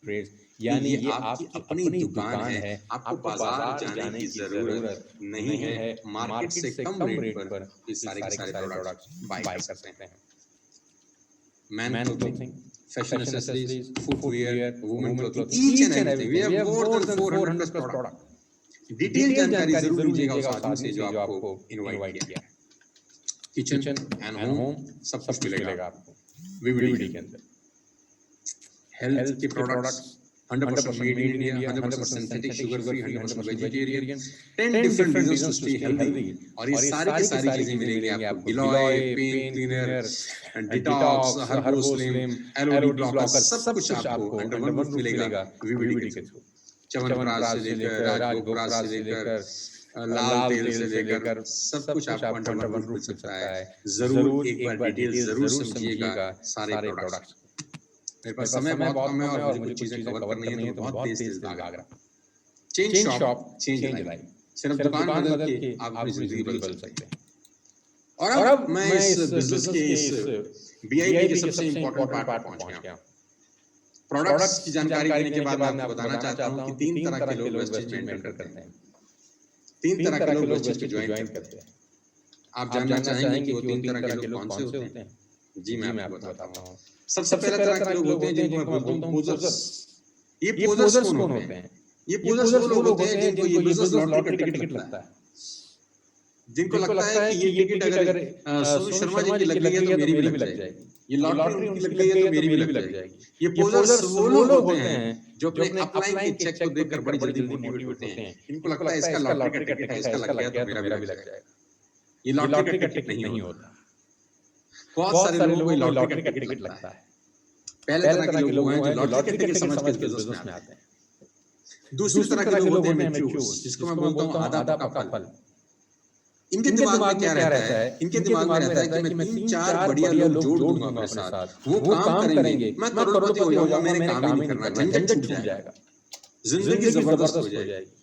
rate. यानी ये आपकी अपनी दुकान है, आपको बाजार जाने की जरूरत नहीं है, मार्केट से कम रेट पर ये सारे के सारे प्रोडक्ट्स बाय कर सकते हैं। Man clothing, fashion accessories, footwear, women clothing, each and everything, we have more than 400 product. Detail जानकारी जरूर लीजिएगा उस आदमी से जो आपको इनवाइट किया है। किचन एंड होम सब कुछ मिलेगा आपको वीवीडी के अंदर। हेल्थ के products 100% made in India, 100% synthetic, sugar free, 100% vegetarian, 10 different reasons to stay healthy. और ये सारी की सारी चीजें मिलेंगी आपको। Giloy, pain cleaner, detox, herbo slim, LOD blocker, सब कुछ आपको अंडर वन रूफ मिलेगा वीवीडी के थ्रू। च्यवनप्राश से लेकर राजभोग से लेकर लाल तेल से लेकर सब कुछ आपको अंडर वन रूफ मिल सकता है। जरूर एक बार डिटेल जरूर समझिएगा सारे प्रोडक्ट्स। मेरे पास समय बहुत कम है और मुझे कुछ चीजें कवर करनी है, तो बहुत तेज भाग रहा। Change shop, change life. सिर्फ दुकान बदल के आप अपनी जिंदगी बदल सकते हैं। और अब मैं इस बिजनेस के इस बीआईपी के सबसे इंपॉर्टेंट पार्ट पर पहुंच गया। प्रोडक्ट्स की जानकारी देने के बाद मैं आपको बताना चाहता हूं कि 3 तरह के लोग वेस्टेज में एंटर करते हैं। 3 तरह के लोग वेस्टेज को ज्वाइन करते हैं। आप जानना चाहेंगे कि वो 3 तरह के लोग कौन से होते हैं? जी मैं आपको बताता हूं। सबसे पहला तरह के लोग होते हैं जिनको मैं बोलता हूं पोजर्स। ये पोजर्स कौन होते हैं? ये पोजर्स वो लोग होते हैं जिनको ये बिजनेस लॉटरी का टिकट लगता है। जिनको लगता है कि ये टिकट अगर सोनू शर्मा जी की लग गई है तो मेरी भी लग जाएगी, ये लॉटरी उनकी लग गई है तो मेरी भी लग जाएगी। ये पोजर्स वो लोग होते हैं जो अपने अपलाइन के चेक को देखकर बड़ी जल्दी मोटिवेट होते हैं। इनको लगता है इसका लॉटरी का टिकट है, इसका लग गया तो मेरा भी लग जाएगा। ये लॉटरी का टिकट नहीं होता। बहुत सारे लोगों को लॉटरी का टिकट लगता है। पहले तरह के लोग हैं जो लॉटरी का टिकट समझ के बिजनेस में आते हैं। दूसरी तरह के लोग होते हैं मैच्योर्स, जिसको मैं बोलता हूं आधा पका फल। इनके दिमाग में क्या रहता है? इनके दिमाग में रहता है कि मैं 3-4 बढ़िया लोग जोड़ दूंगा अपने साथ, वो काम करेंगे, मैं करोड़पति हो जाऊंगा, मैंने काम ही नहीं करना, झंझट छूट जाएगा, जिंदगी जबरदस्त हो जाएगी।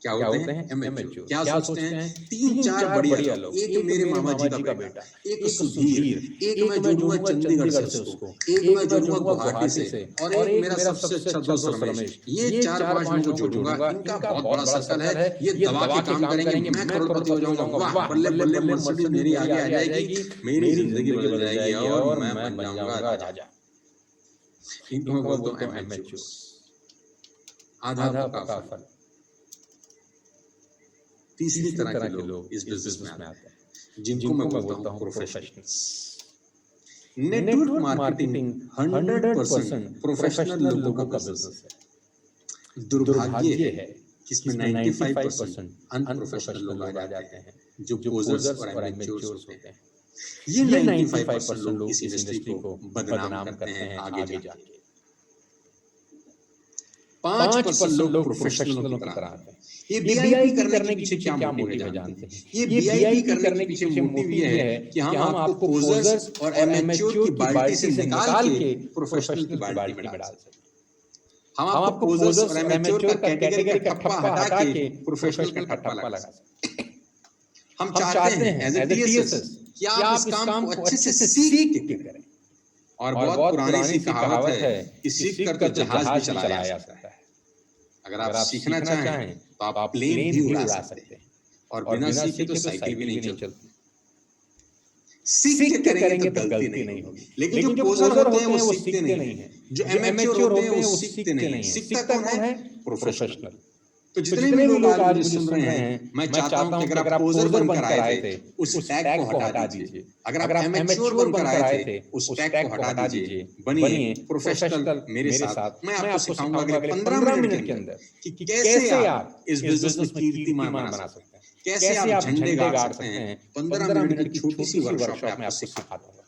क्या होते हैं एमएचओ? क्या सोचते हैं? 3-4 बढ़िया लोग, एक मेरे मामा जी का बेटा, एक सुधीर, एक मैं जोड़ूंगा चंडीगढ़ से उसको, एक मैं जोड़ूंगा गुवाहाटी से, और एक मेरा सबसे अच्छा दोस्त रमेश। ये 4-5 लोगों को जोड़ूंगा, इनका बहुत बड़ा सर्कल है, ये दबा के काम करेंगे, मैं करोड़पति हो जाऊंगा। वाह, बल्ले बल्ले, मर्सिडीज मेरी आगे आ जाएगी, मेरी जिंदगी बदल जाएगी और मैं बन जाऊंगा राजा। इनको मैं बोलता हूं एमएचओ, आधा पका फल। तीसरी तरह के लोग इस बिजनेस में आते हैं, जिनको मैं बोलता हूं प्रोफेशनल्स। नेटवर्क मार्केटिंग 100% प्रोफेशनल लोगों का बिजनेस है। दुर्भाग्य है कि इसमें 95% अनप्रोफेशनल लोग आ जाते हैं, जो पोजर्स और एमेच्योर्स होते हैं। ये 95% लोग इस इंडस्ट्री को बदनाम करते हैं आगे जाके। 5% लोग प्रोफेशनलों की तरह आते हैं। ये बीआईपी करने के पीछे क्या मोटिव है जानते हैं? ये बीआईपी करने के पीछे मोटिव ये है कि हम आपको पोजर्स और एमेच्योर की बाल्टी से निकाल के प्रोफेशनल की बाल्टी में डाल सकें। हम आपको पोजर्स और एमेच्योर का कैटेगरी का ठप्पा हटा के प्रोफेशनल का ठप्पा लगा सकें। हम चाहते हैं एज ए टीएसएस कि आप इस काम को अच्छे से सीख के करें। और बहुत पुरानी सी कहावत है कि सीख कर तो जहाज भी चलाया जा सकता है। अगर आप सीखना चाहें तो आप प्लेन भी उड़ा सकते हैं और बिना सीखे तो साइकिल भी नहीं चलती। सीख के करेंगे तो गलती नहीं होगी। लेकिन जो पोजर होते हैं वो सीखते नहीं है, जो एमेच्योर होते हैं वो सीखते नहीं है। सीखता कौन है? प्रोफेशनल। तो जितने भी लोग आज मुझे सुन रहे हैं, मैं चाहता हूं कि अगर आप पोजर बनकर आए थे उस टैग को हटा दीजिए। अगर आप एमेच्योर बनकर आए थे उस टैग को हटा दीजिए। बनिए प्रोफेशनल मेरे साथ। मैं आपको सिखाऊंगा अगले 15 मिनट के अंदर कि कैसे आप इस बिजनेस में कीर्तिमान बना सकते हैं, कैसे आप झंडे गाड़ सकते हैं। 15 मिनट की छोटी सी वर्कशॉप में आपको सिखाता हूँ।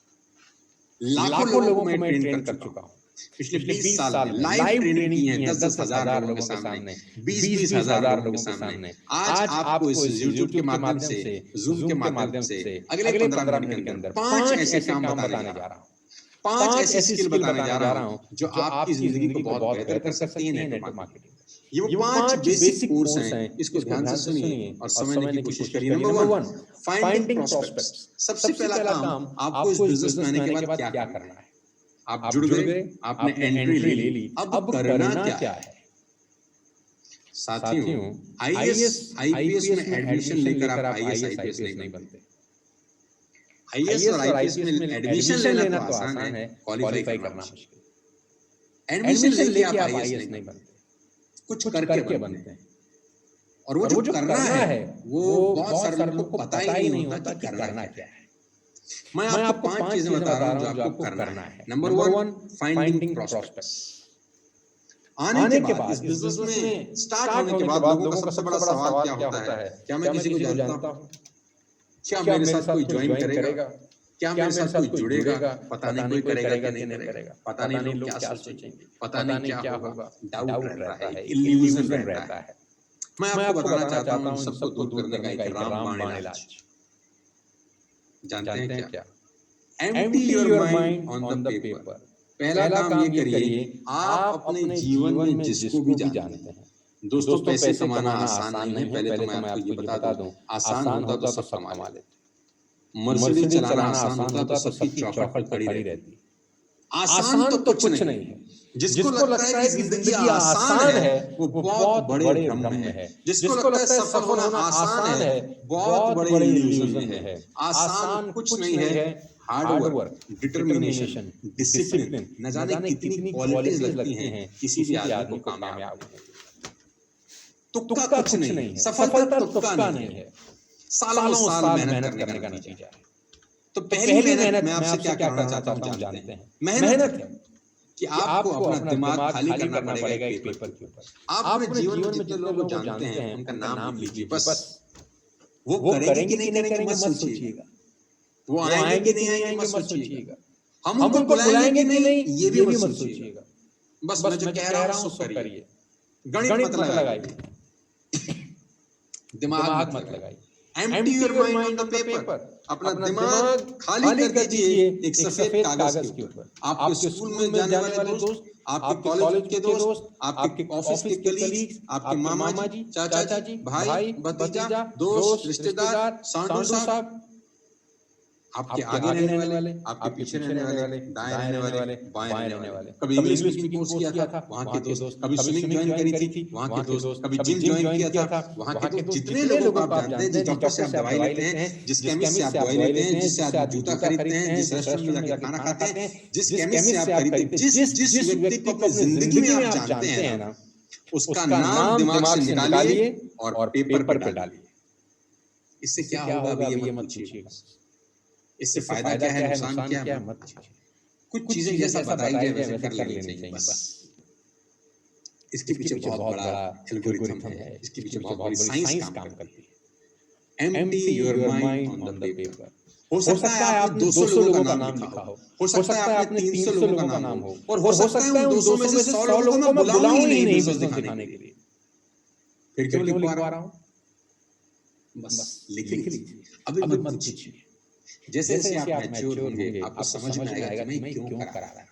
लाखों लोगों को मैं ट्रेन कर चुका हूँ। पिछले 20 साल में लाइव ट्रेनिंग की है 10,000 लोगों के सामने, 20,000 लोगों के सामने। आज आपको इस यूट्यूब के माध्यम से, जूम के माध्यम से अगले 15 मिनट के अंदर 5 ऐसे काम बताने जा रहा हूँ। 5 ऐसी स्किल बताने जा रहा हूँ जो आपकी जिंदगी को बहुत बेहतर कर सकती है नेटवर्क मार्केटिंग। ये वो 5 बेसिक कोर्स हैं, इसको ध्यान से सुनिए और समझने की कोशिश करिए। Number 1, finding prospects. सबसे पहला काम आपको इस बिजनेस में आने के बाद क्या करना है? आप जुड़ गए, आपने एंट्री ले ली, अब करना क्या है? साथियों, आईएएस में एडमिशन लेकर आप आईएएस नहीं बनते। आईएएस और आईपीएस में एडमिशन लेना तो आसान है, क्वालिफाई करना मुश्किल। एडमिशन लेके आप आईएएस नहीं बनते, कुछ करके बनते हैं। और वो जो करना है वो बहुत सारे लोगों को पता ही नहीं होता कि करना क्या है। मैं आपको 5 चीजें बता रहा हूं जो आपको करना है। Number 1, finding prospects. आने के बाद इस बिजनेस में स्टार्ट होने के बाद लोगों का सबसे बड़ा सवाल क्या होता है? क्या मैं किसी को जानता हूं? क्या मेरे साथ कोई ज्वाइन करेगा? क्या मेरे साथ कोई जुड़ेगा? पता नहीं कोई करेगा कि नहीं करेगा। पता नहीं लोग क्या सोचेंगे। पता नहीं क्या होगा। डाउट रहता है, इल्यूजन रहता है। मैं आपको बताना चाहता हूं सबको दूर करने का एक रामबाण इलाज। जानते हैं क्या? Empty your mind on the paper. पहला काम ये करिए, आप अपने जीवन में जिसको भी जानते हैं। दोस्तों, पैसे कमाना आसान नहीं है। पहले तो मैं आपको ये बता दूं, आसान होता तो सब कमा लेते। मर्सिडीज चलाना आसान होता तो सबकी चौखट खड़ी रहती। आसान तो कुछ नहीं है। जिसको लगता है कि जिंदगी आसान है वो बहुत बड़े भ्रम में है। जिसको लगता है सफल होना आसान है बहुत बड़े इल्यूजन में है। आसान कुछ नहीं है। हार्ड वर्क, डिटर्मिनेशन, डिसिप्लिन, न जाने कितनी क्वालिटीज लगती हैं किसी भी आदमी को कामयाब होने में। तुक्का कुछ नहीं है। सफलता तुक्का नहीं है, सालों साल मेहनत करने का नतीजा है। तो पहली मेहनत मैं आपसे क्या करना चाहता हूं जानते हैं? मेहनत है कि आपको अपना दिमाग खाली करना पड़ेगा एक पेपर के ऊपर। आप अपने जीवन में जितने लोगों को जानते हैं उनका नाम लीजिए। बस वो करेंगे कि नहीं करेंगे मत सोचिएगा, वो आएंगे कि नहीं आएंगे मत सोचिएगा, हम उनको बुलाएंगे कि नहीं ये भी मत सोचिएगा। बस मैं जो कह रहा हूं सो करिए। गणित मत लगाइए, दिमाग मत लगाइए। Empty your mind on the paper. अपना दिमाग खाली कर दीजिए एक सफेद कागज के ऊपर। आपके स्कूल में जाने वाले दोस्त, आपके कॉलेज के दोस्त, आपके ऑफिस के कलीग्स, आपके मामा जी, चाचा जी, भाई, भतीजा, दोस्त, रिश्तेदार, सांडू साहब, आपके आगे रहने वाले, आपके पीछे रहने वाले, दाएं रहने वाले, बाएं रहने वाले। कभी इंग्लिश स्पीकिंग कोर्स किया था वहां के दोस्त, कभी स्विमिंग ज्वाइन करी थी वहां के दोस्त, कभी जिम ज्वाइन किया था वहां के दोस्त। जितने लोगों को आप जानते हैं, जिस डॉक्टर से आप दवाई लेते हैं, जिस केमिस्ट से आप दवाई लेते हैं, जिससे आप जूता खरीदते हैं, जिस रेस्टोरेंट में जाके खाना खाते हैं, जिस केमिस्ट से आप खरीदते हैं, जिस व्यक्ति को अपनी जिंदगी में आप जानते हैं ना, उसका नाम दिमाग से निकालिए और पेपर पे डालिए। इससे क्या होगा अभी ये मत पूछिएगा। इससे फायदा क्या है, नुकसान क्या है मत पूछिए। कुछ चीजें जैसा बताई जाए वैसे कर लेनी चाहिए बस। इसके पीछे बहुत बड़ा एल्गोरिथम है, इसके पीछे बहुत बड़ी साइंस काम करती है। empty your mind on the paper. हो सकता है आपने 200 लोगों का नाम लिखा हो सकता है आपने 300 लोगों का नाम हो, और हो सकता है उन 200 में से 100 लोगों को मैं बुलाऊं ही नहीं बिजनेस दिखाने के लिए। फिर क्यों लिखवा रहा हूं? बस लिख लीजिए, अभी मत पूछिए। जैसे जैसे आप मैच्योर होंगे आपको समझ में आएगा कि मैं क्यों करा रहा था।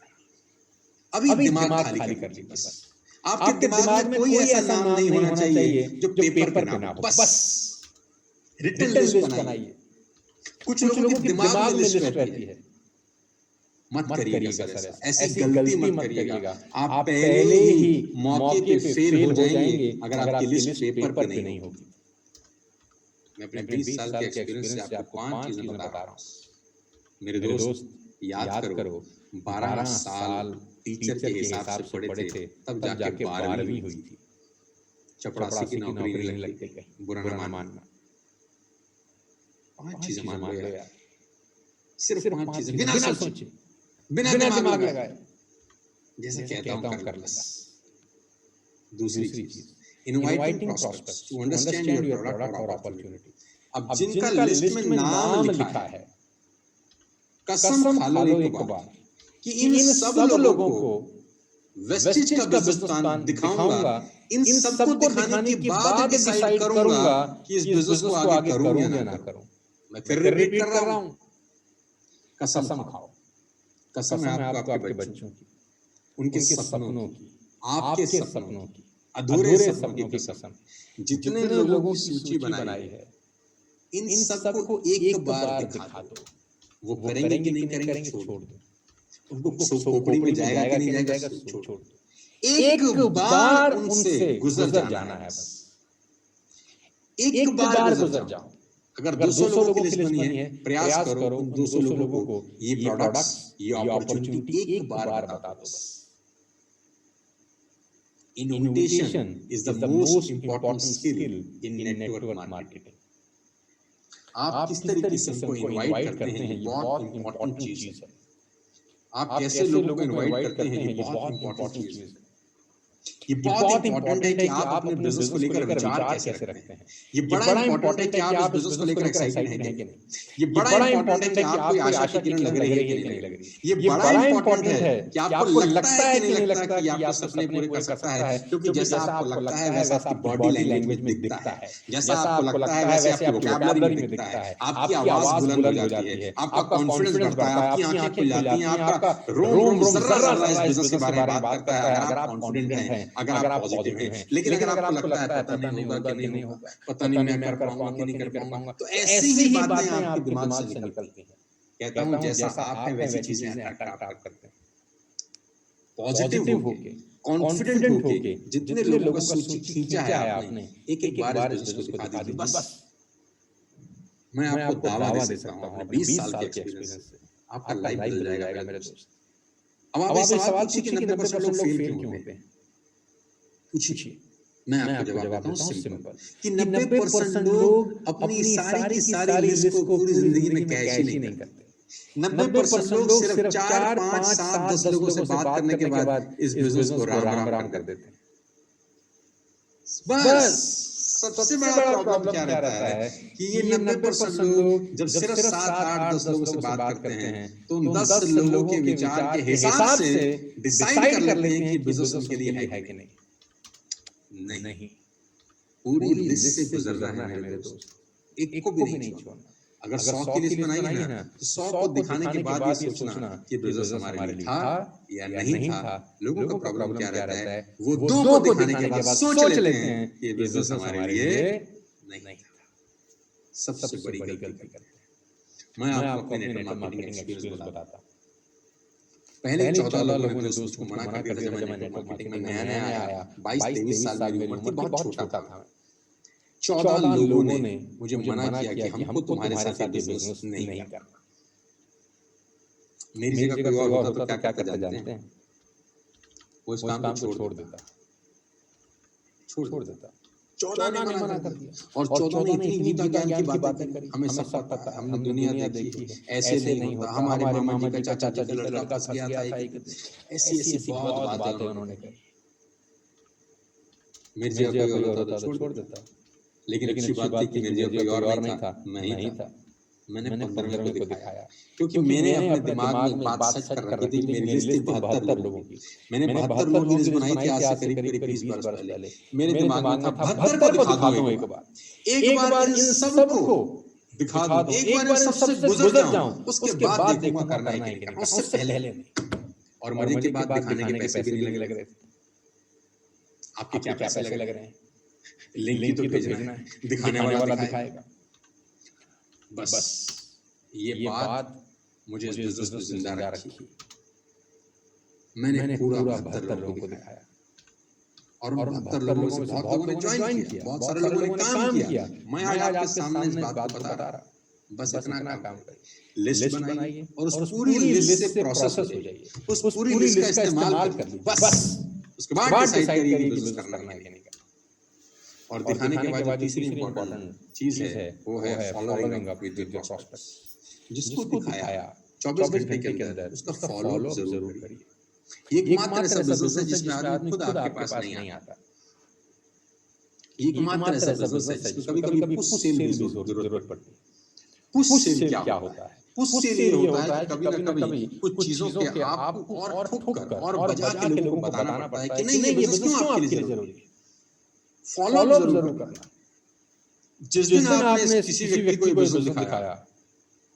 अभी दिमाग खाली कर लीजिए बस। आपके दिमाग में कोई ऐसा नाम नहीं होना चाहिए जो पेपर पे ना हो, बस रिटन लिस्ट बनाइए। कुछ लोगों के दिमाग में लिस्ट रहती है, मत करिएगा सर ऐसी गलती मत करिएगा। आप पहले ही मौके पे फेल हो जाएंगे अगर आपकी लिस्ट पेपर पे नहीं होगी। मैं अपने 20 साल के एक्सपीरियंस से आपको 5 चीजें बता रहा हूँ। मेरे दोस्त याद करो 12 साल टीचर के हिसाब से पढ़े थे तब जाके 12वीं हुई थी। चपरासी की नौकरी नहीं लगती कहीं, बुरा ना मानना। 5 चीजें मान लो यार, सिर्फ 5 चीजें बिना सोचे बिना दिमाग लगाए, जैसे कहता हूं कर बस। दूसरी चीज, inviting prospects to understand your product और अपॉर्चुनिटी। अब जिनका लिस्ट में नाम लिखा है, कसम खा लो एक बार कि इन सब लोगों को वेस्टेज का बिजनेस प्लान दिखाऊंगा। इन सबको दिखाने के बाद डिसाइड करूंगा कि इस बिजनेस को आगे करूं या ना करूं। मैं फिर रिपीट कर रहा हूं, कसम खाओ। कसम है आपको आपके बच्चों की, उनके सपनों की, आपके सपनों की, अधूरे सपनों की कसम। जितने लोगों की सूची बनाई है इन सबको एक बार दिखा दो। वो करेंगे कि नहीं करेंगे छोड़ दो। उनको खोपड़ी में जाएगा कि नहीं जाएगा छोड़ दो। एक बार उनसे गुजर जाना है बस। एक बार गुजर जाओ। अगर 200 लोगों की लिस्ट बनी है, प्रयास करो उन 200 लोगों को ये प्रोडक्ट्स, ये अपॉर्चुनिटी एक बार बता दो बस। Invitation is the most important skill in network marketing. आप किस तरीके से उनको इनवाइट करते हैं ये बहुत इंपॉर्टेंट चीज है। आप कैसे लोगों को इनवाइट करते हैं ये बहुत इंपॉर्टेंट चीज है। ये बहुत इंपॉर्टेंट है कि आप अपने बिजनेस को लेकर विचार कैसे रखते हैं। ये बड़ा इंपॉर्टेंट है कि आप इस बिजनेस को लेकर एक्साइटेड हैं कि नहीं। ये बड़ा इंपॉर्टेंट है कि आपको आशा की किरण लग रही है कि नहीं लग रही। ये बड़ा इंपॉर्टेंट है कि आपको लगता है कि नहीं लगता कि आपके सपने पूरे कर सकता है, क्योंकि जैसा आपको लगता है वैसा आपकी बॉडी लैंग्वेज में दिखता है। जैसा आपको लगता है वैसे आपकी वोकैबुलरी में दिखता है। आपकी आवाज बुलंद हो जाती है, आपका कॉन्फिडेंस बढ़ता है, आपकी आंखें खुल जाती हैं, आपका रोम जर्रा इस बिजनेस के बारे में बात करता है अगर आप कॉन्फिडेंट हैं, अगर आप पॉजिटिव हैं। लेकिन अगर आपको लगता है पता नहीं होगा कि नहीं होगा, पता नहीं मैं कर पाऊंगा कि नहीं कर पाऊंगा, तो ऐसी ही बातें आपके दिमाग से निकलती हैं। कहता हूं जैसा आप हैं वैसी चीजें अट्रैक्ट आप करते हैं। पॉजिटिव होके, कॉन्फिडेंट होके जितने लोगों का सूची खींचा है आपने, एक बार इस बिजनेस को दिखा दीजिए बस। मैं आपको दावा दे सकता हूं अपने 20 साल के एक्सपीरियंस से, आपका लाइफ बदल जाएगा मेरे दोस्त। अब आप ये सवाल पूछिए कि 90% लोग फेल क्यों होते हैं। पूछिए, मैं आपको जवाब देता हूँ सिंपल कि 90% लोग अपनी सारी की सारी लिस्ट को पूरी जिंदगी में कैश ही नहीं करते। 90% लोग सिर्फ 4, 5, 7, 10 लोगों से बात करने के बाद इस बिजनेस को राम राम कर देते हैं। बस सबसे बड़ा प्रॉब्लम क्या रहता है कि ये 90% लोग जब सिर्फ 7, 8, 10 लोगों से बात करते हैं तो उन 10 लोगों के विचार के हिसाब से डिसाइड कर लेते हैं कि बिजनेस उनके लिए है कि नहीं। नहीं, पूरी लिस्ट से गुजरना है मेरे दोस्त, एक को भी नहीं छोड़ना। अगर 100 की लिस्ट बनाई है ना तो 100 को दिखाने के बाद ये सोचना कि बिजनेस हमारे लिए था या नहीं था। लोगों का प्रॉब्लम क्या रहता है, वो 2 को दिखाने के बाद सोच लेते हैं कि बिजनेस हमारे लिए नहीं था। सबसे बड़ी गलती करते हैं। मैं आपको अपने नेटवर्क मार्केटिंग एक्सपीरियंस बताता हूं। पहले 14 लोगों ने दोस्त को मना कर दिया था जब मैं नेटवर्क मार्केटिंग में नया आया। 22-23 साल मेरी उम्र थी, बहुत छोटा था मैं। 14 लोगों ने मुझे मना किया कि हमको तुम्हारे साथ ये बिजनेस नहीं करना। मेरी जगह कोई और होता तो क्या करता जानते हैं? वो इस काम को छोड़ देता। 14 ने मना कर दिया और 14 ने इतनी गीता ज्ञान की बातें करी। हमें सब पता है, हमने दुनिया देखी है, ऐसे नहीं होता। हमारे मामा जी का चाचा जी का लड़का फंस गया था एक दिन। ऐसी बहुत बातें उन्होंने कही। मेरी जगह कोई और होता तो छोड़ देता। लेकिन अच्छी बात थी कि मेरी जगह कोई और नहीं था, मैं ही था। मैंने 15वें को दिखाया, क्योंकि मैंने अपने दिमाग में बात सच कर रखी थी कि मेरी लिस्ट थी 72 लोगों की। मैंने 72 लोगों की लिस्ट बनाई थी आज से करीब 20 वर्ष पहले। मेरे दिमाग में था 72 को दिखा दूं एक बार, एक बार इन सबको दिखा दूं, एक बार इन सबसे गुजर जाऊं, उसके बाद देखूंगा करना है कि नहीं करना, उससे पहले नहीं। और मजे की बात, दिखाने के पैसे भी नहीं लग रहे थे। आपके क्या पैसे लग रहे हैं? लिंक ही तो भेजना है, दिखाने वाला दिखाएगा। बस ये बात मुझे इस बिजनेस में जिंदा रखी। मैंने पूरा 72 लोगों को दिखाया और उन 72 लोगों में से बहुत लोगों ने ज्वाइन किया, बहुत सारे लोगों ने काम किया। मैं आज आपके सामने इस बात को बता रहा, बस इतना काम करिए, लिस्ट बनाइए और उस पूरी लिस्ट से प्रोसेस हो जाइए, उस पूरी लिस्ट का इस्तेमाल कर लीजिए। बस उसके बाद डिसाइड करिए कि बिजनेस करना है कि नहीं करना। और दिखाने के बाद तीसरी इंपॉर्टेंट चीज है वो है following up with your prospects. जिसको दिखाया 24 घंटे के अंदर उसका फॉलो अप जरूर करिए। एकमात्र ऐसा बिजनेस है जिसमें आदमी खुद आपके पास नहीं आता। एकमात्र ऐसा बिजनेस है जिसमें कभी-कभी पुश सेल की जरूरत पड़ती है। पुश सेल क्या होता है? पुश सेल ये होता है कि कभी ना कभी कुछ चीजों के आपको और ठोक कर और बजा के लोगों को बताना पड़ता है कि नहीं, ये बिजनेस क्यों आपके लिए जरूरी है। फॉलो अप जरूर करना। जिस दिन आपने किसी व्यक्ति को बिजनेस दिखाया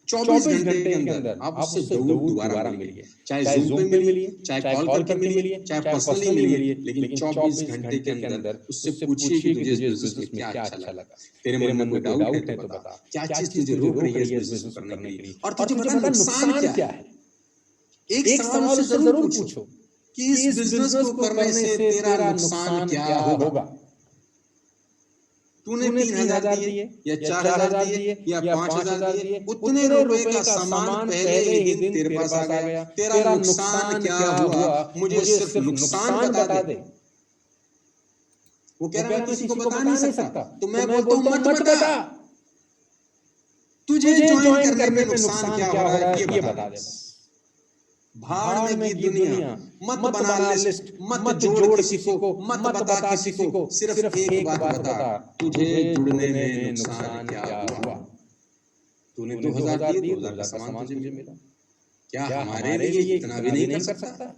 24 घंटे के अंदर आप उससे दोबारा मिलिए, चाहे जूम पे मिलिए, चाहे कॉल करके मिलिए, चाहे पर्सनली मिलिए, लेकिन 24 घंटे के अंदर उससे पूछिए कि तुझे इस बिजनेस में क्या अच्छा लगा, तेरे मन में कोई डाउट है तो बता, क्या चीज तुझे रोक रही है इस बिजनेस करने के लिए, और तुझे पता नुकसान क्या है। एक सवाल उससे जरूर पूछो कि इस बिजनेस को करने से तेरा नुकसान क्या होगा। तूने 3,000 दिए या 4,000 दिए या 5,000 दिए, उतने रुपए का सामान पहले ही दिन तेरे पास आ गया, तेरा नुकसान क्या हुआ मुझे सिर्फ नुकसान बता दे। वो कह रहा है किसी को बता नहीं सकता, तो मैं बोलता हूं मत बता, तुझे ज्वाइन करने में नुकसान क्या हो रहा है ये बता दे। भाड़ में की दुनिया, मत बना लिस्ट, मत जोड़ किसी को, मत बता किसी को, सिर्फ एक बात बता, तुझे जुड़ने में नुकसान क्या हुआ। तूने 2,000 दिए, 2,000 का सामान तुझे मिला, क्या हमारे लिए इतना भी नहीं कर सकता?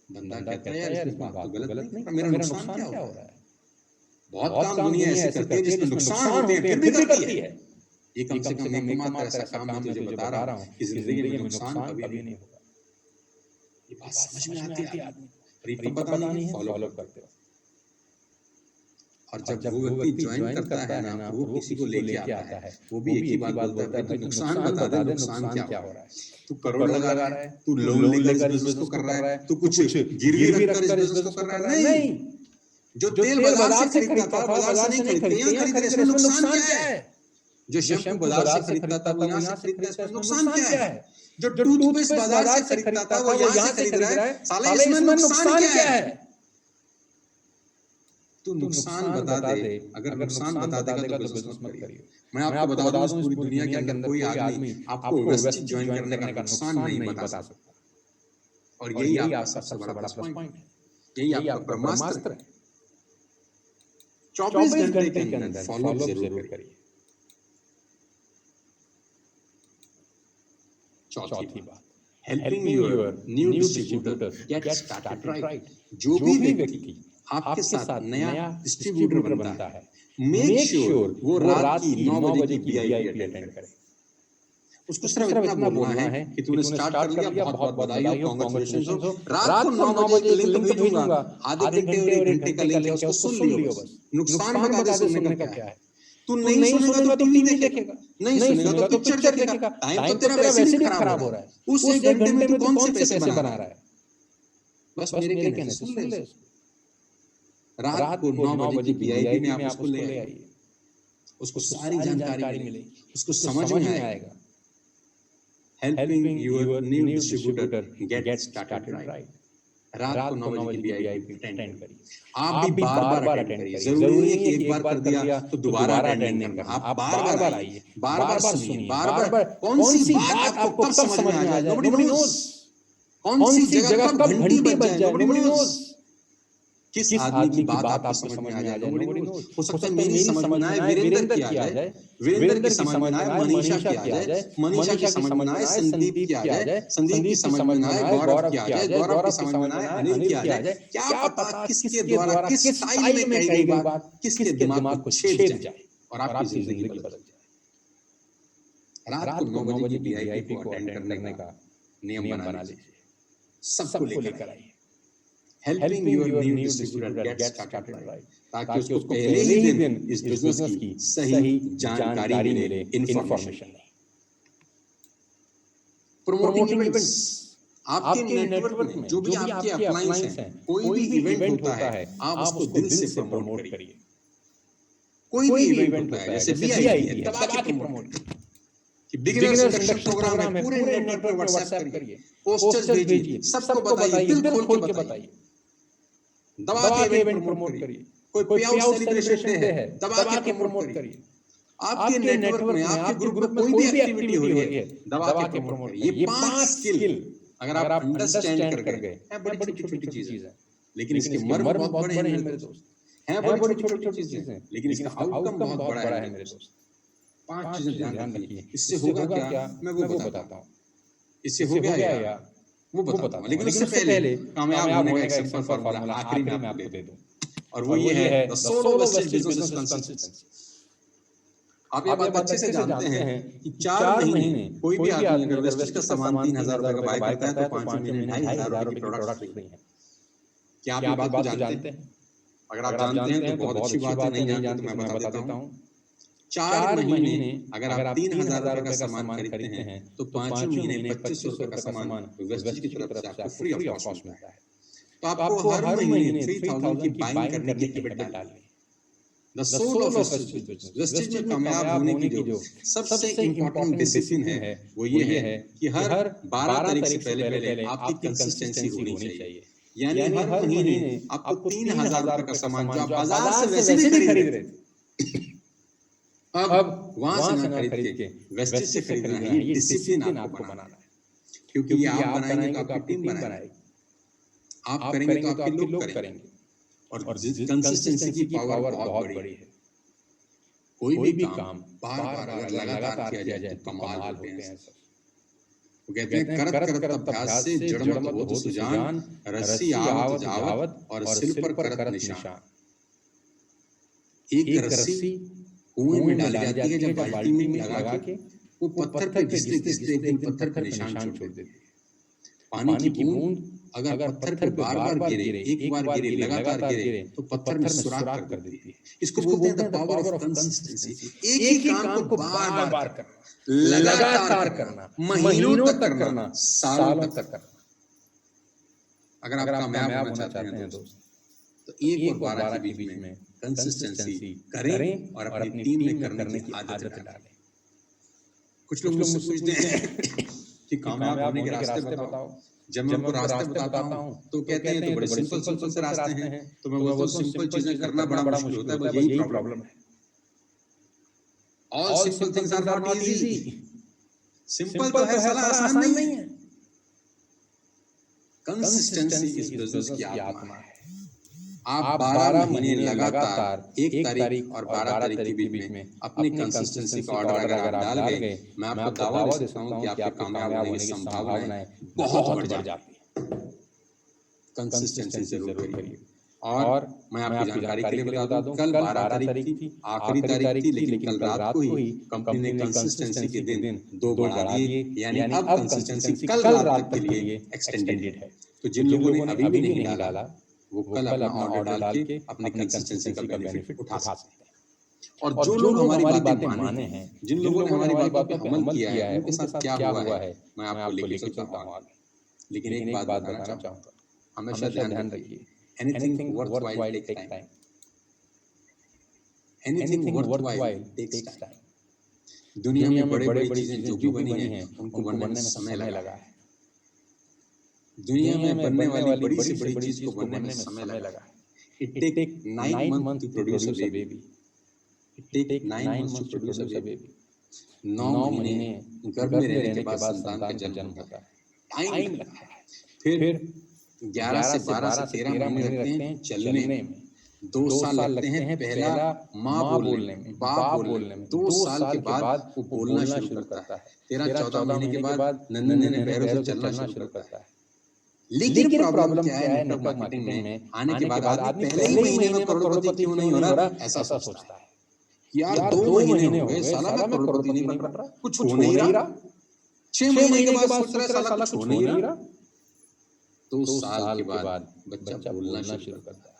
बंदा कहता है यार इस बात तो गलत नहीं, मेरा नुकसान क्या हो रहा है। बहुत काम दुनिया ऐसे करती है जिसमें नुकसान होते हैं फिर भी करती है। ये कम से कम एक मात्र ऐसा काम मैं तुझे बता रहा हूँ कि जिंदगी में नुकसान कभी नहीं होगा। ये बात समझ में आती है आदमी, पर पता नहीं है फॉलो करते हो। और जब वो व्यक्ति ज्वाइन करता है ना, वो किसी को लेके आता है, वो भी एक ही बात बोलता है कि नुकसान बता दे, नुकसान क्या हो रहा है। तू करोड़ लगा रहा है, तू लोन लेकर इस बिजनेस को कर रहा है, तू कुछ गिरवी रखकर इस बिजनेस को कर रहा है। नहीं, जो तेल बाजार से खरीदता था बाजार से नहीं खरीदते, यहाँ खरीद रहे, इसमें नुकसान क्या है। जो शैम्पू बाजार से खरीदता था वो यहाँ से खरीदता है, इसमें नुकसान क्या है। जो टूथपेस्ट बाजार से खरीदता था वो यहाँ से खरीद रहा है, साले इसमें नुकसान क्या है। तू नुकसान बता दे, अगर नुकसान बता देगा तो बिजनेस मत करिए। मैं आपको बता दूं इस पूरी दुनिया के अंदर कोई आदमी आपको वेस्ट ज्वाइन करने का नुकसान नहीं बता सकता। और यही आपका सबसे बड़ा प्लस पॉइंट है, यही आपका ब्रह्मास्त्र है। 24 घंटे के अंदर फॉलो अप जरूर करिए। चौथी बात, helping your new distributor get started right. जो भी व्यक्ति आपके साथ नया डिस्ट्रीब्यूटर बनता है, मेक श्योर वो रात की 9 बजे की वीआईपी अटेंड करे। उसको सिर्फ इतना बोलना है कि तूने स्टार्ट कर लिया, बहुत बधाई हो, कांग्रेचुलेशंस हो। रात को 9 बजे एक लिंक भेजूंगा, आधे घंटे और 1 घंटे का लिंक है, उसको सुन लियो बस। नुकसान बता दे सुनने का क्या है। तू नहीं सुनेगा तो टीवी देखेगा, नहीं सुनेगा तो पिक्चर देखेगा। टाइम तो तेरा वैसे भी खराब हो रहा है। उस 1 घंटे में तू कौन से पैसे बना रहा है। बस मेरे कहने से सुन ले। रात को 9 बजे की वीआईपी में आप उसको ले आइए, उसको सारी जानकारी मिलेगी, उसको समझ में आएगा। Helping your new distributor get started right. रात को 9 बजे की वीआईपी अटेंड करिए। आप भी बार-बार अटेंड करिए। जरूरी नहीं है कि एक बार कर दिया तो दोबारा अटेंड नहीं करना। आप बार-बार आइए, बार-बार सुनिए, बार-बार कौन सी बात आपको कब समझ में आ जाए, नोबडी नोस। कौन सी जगह कब घंटी बज जाए, नोबडी नोस। किस आदमी की बात आपको समझ में आ जाए, नोबडी नोज। हो सकता है मेरी समझ में आए वीरेंद्र की आ जाए, वीरेंद्र की समझ में आए मनीषा की आ जाए, मनीषा की समझ में आए संदीप की आ जाए, संदीप की समझ में आए गौरव की आ जाए, गौरव की समझ में आए अनिल की आ जाए। क्या पता किसके द्वारा किस स्टाइल में कही गई बात किसके दिमाग को छेद जाए और आपकी जिंदगी बदल जाए। रात को 9 बजे की वीआईपी को अटेंड करने का नियम बना लीजिए, सबको लेकर आइए। Helping your new distributor get started right, ताकि उसको पहले ही दिन इस बिजनेस की सही जानकारी मिले, इंफॉर्मेशन नहीं। प्रमोटिंग इवेंट्स, आपके नेटवर्क में जो भी आपके अपलायंस हैं, कोई भी इवेंट होता है आप उसको दिल से प्रमोट करिए। कोई भी इवेंट होता है जैसे वीआईपी है, दबा के प्रमोट करिए। बिगिनर्स इंडक्शन प्रोग्राम है, पूरे नेटवर्क में व्हाट्सएप करिए, पोस्टर्स भेजिए, सबको बताइए, दिल खोल के बताइए, दबा के इवेंट प्रमोट करिए। कोई पे आउट सेलिब्रेशन डे है, दबा के प्रमोट करिए। आपके नेटवर्क में आपके ग्रुप में कोई भी एक्टिविटी हो रही है, दबा के प्रमोट करिए। ये 5 स्किल अगर आप अंडरस्टैंड कर गए, है बड़ी छोटी-छोटी चीज है, लेकिन इसके मर्म बहुत बड़े हैं मेरे दोस्त। है बड़ी छोटी-छोटी चीजें, लेकिन इसका आउटकम बहुत बड़ा है मेरे दोस्त। 5 चीजें ध्यान रखिए। इससे होगा क्या, मैं वो बताता हूँ। इससे हो गया या वो बताता हूँ, लेकिन उससे पहले कामयाब होने का एक सिंपल फार्मूला आखिरी में आपको दे दूं, और वो ये है the soul of wastage business is consistency. आप ये बात अच्छे से जानते हैं कि 4 महीने कोई भी आदमी अगर वेस्टेज का सामान 3000 रुपए का बाय करता है तो 5 महीने 2500 रुपए की प्रोडक्ट फ्री है। क्या आप ये बात को जानते हैं? अगर आप जानते हैं तो बहुत अच्छी बात है, नहीं जानते तो मैं बता देता हूँ। 4 महीने अगर आप 3000 रुपए का सामान खरीदते हैं तो 5 महीने 2500 रुपए का सामान वेस्टेज की तरफ से आपको फ्री ऑफ कॉस्ट मिलता है। तो आपको हर महीने 3000 की बाइंग करने की हैबिट डालनी है। The soul of wastage business, wastage में कामयाब होने की जो सबसे इंपॉर्टेंट डिसिप्लिन है वो ये है कि हर 12 तारीख से पहले आपकी कंसिस्टेंसी होनी चाहिए। यानी हर महीने आपको 3000 रुपए का सामान जो आप बाजार से वैसे भी खरीद रहे थे, अब वहां से ना खरीद के वेस्टेज से खरीदना है। ये डिसिप्लिन आपको बनाना है, क्योंकि ये आप बनाएंगे तो आपकी टीम बनाएगी, आप करेंगे तो आपके लोग करेंगे, और कंसिस्टेंसी की पावर बहुत बड़ी है। कोई भी काम बार-बार अगर लगातार किया जाए तो कमाल होते हैं सर। वो कहते हैं करत करत अभ्यास से जड़ मत हो सुजान, रस्सी आवत जावत और सिल पर करत निशान। एक रस्सी कुएं में डाली जाती है जब बाल्टी में लगा के वो पत्थर पे घिसते घिसते एक दिन पत्थर पे निशान छोड़ देती है। पानी की बूंद अगर पत्थर पे बार-बार गिरे, एक बार गिरे, लगातार गिरे तो पत्थर में सुराख कर देती है। इसको बोलते हैं द पावर ऑफ कंसिस्टेंसी। एक ही काम को बार-बार करना, लगातार करना, महीनों तक करना, सालों तक करना। अगर आप कामयाब होना चाहते हैं दोस्त, तो 1 और 12 के बीच में कंसिस्टेंसी करें और अपनी टीम में करने की आदत डालें। कुछ लोग मुझसे पूछते हैं कि कामयाब होने के रास्ते बताओ। जब मैं उनको रास्ते बताता हूँ तो कहते हैं तो बड़े सिंपल से रास्ते हैं, तो मैं बोलता हूँ सिंपल चीजें करना बड़ा मुश्किल होता है, बस यही प्रॉब्लम है। All simple things are not easy. Simple तो है, साला आसान नहीं है। कंसिस्टेंसी इस बिजनेस की आत्मा है। आप 12 महीने लगातार 1 तारीख और 12 तारीख के बीच में अपनी कंसिस्टेंसी का ऑर्डर अगर आप डाल गए, मैं आपको दावा दे सकता हूँ कि आपके कामयाब होने की संभावनाएं बहुत बढ़ जाती है। कंसिस्टेंसी जरूर करिए। और मैं आपकी जानकारी के लिए बता दूं, कल 12 तारीख थी, आखिरी तारीख थी, लेकिन कल रात को ही कंपनी ने कंसिस्टेंसी के दिन 2 बढ़ा दिए, यानी अब कंसिस्टेंसी कल रात तक के लिए एक्सटेंडेड है। तो जिन लोगों ने अभी भी नहीं डाला वो कल अपना ऑर्डर डाल के अपनी कंसिस्टेंसी का बेनिफिट उठा सकते हैं। और जो लोग हमारी बातें माने हैं, जिन लोगों ने हमारी बातों पे अमल किया है, उनके साथ क्या हुआ है मैं आपको लेके चलता हूँ आगे। लेकिन एक बात बताना चाहूँगा, हमेशा ध्यान रखिए, anything worthwhile takes time. Anything worthwhile takes time. दुनिया में बड़ी चीजें जो भी बनी हैं उनको बनने में समय लगा है। दुनिया में बनने वाली बड़ी से बड़ी चीज को बनने में समय लगा है। It take 9 months to produce a baby. It take 9 months to produce a baby. 9 महीने गर्भ में रहने के बाद संतान का जन्म होता है। टाइम लगता है। फिर 11 से 12 से 13 महीने लगते हैं चलने में, 2 साल लगते हैं पहला माँ बोलने में, बाप बोलने में, 2 साल के बाद वो बोलना शुरू करता है, 13-14 महीने के बाद नन्हे नन्हे पैरों से चलना शुरू करता है। लेकिन प्रॉब्लम क्या है नेटवर्क मार्केटिंग में आने के बाद आदमी पहले ही महीने में करोड़पति क्यों नहीं हो रहा, ऐसा सोचता है। यार 2 महीने हो गए साला मैं करोड़पति नहीं बन रहा, कुछ हो नहीं रहा। 6 महीने के बाद सोच रहा है साला कुछ हो नहीं रहा। 2 साल के बाद बच्चा बोलना शुरू करता है,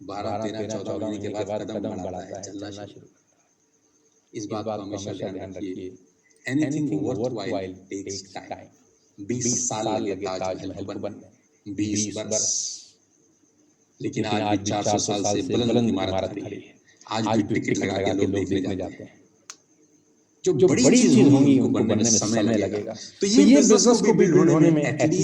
12, 13, 14 महीने के बाद कदम बढ़ाता है, चलना शुरू करता है। इस बात को हमेशा ध्यान रखिए, एनीथिंग वर्थवाइल टेक्स टाइम। 20 साल लगे ताजमहल को बनने, 20 बरस, लेकिन आज भी 400 साल से बुलंद इमारत खड़ी है। आज भी टिकट लगा के लोग देखने जाते हैं। जो बड़ी चीज होंगी उनको बनने में समय लगेगा। तो ये बिजनेस को भी बिल्ड होने में एटलीस्ट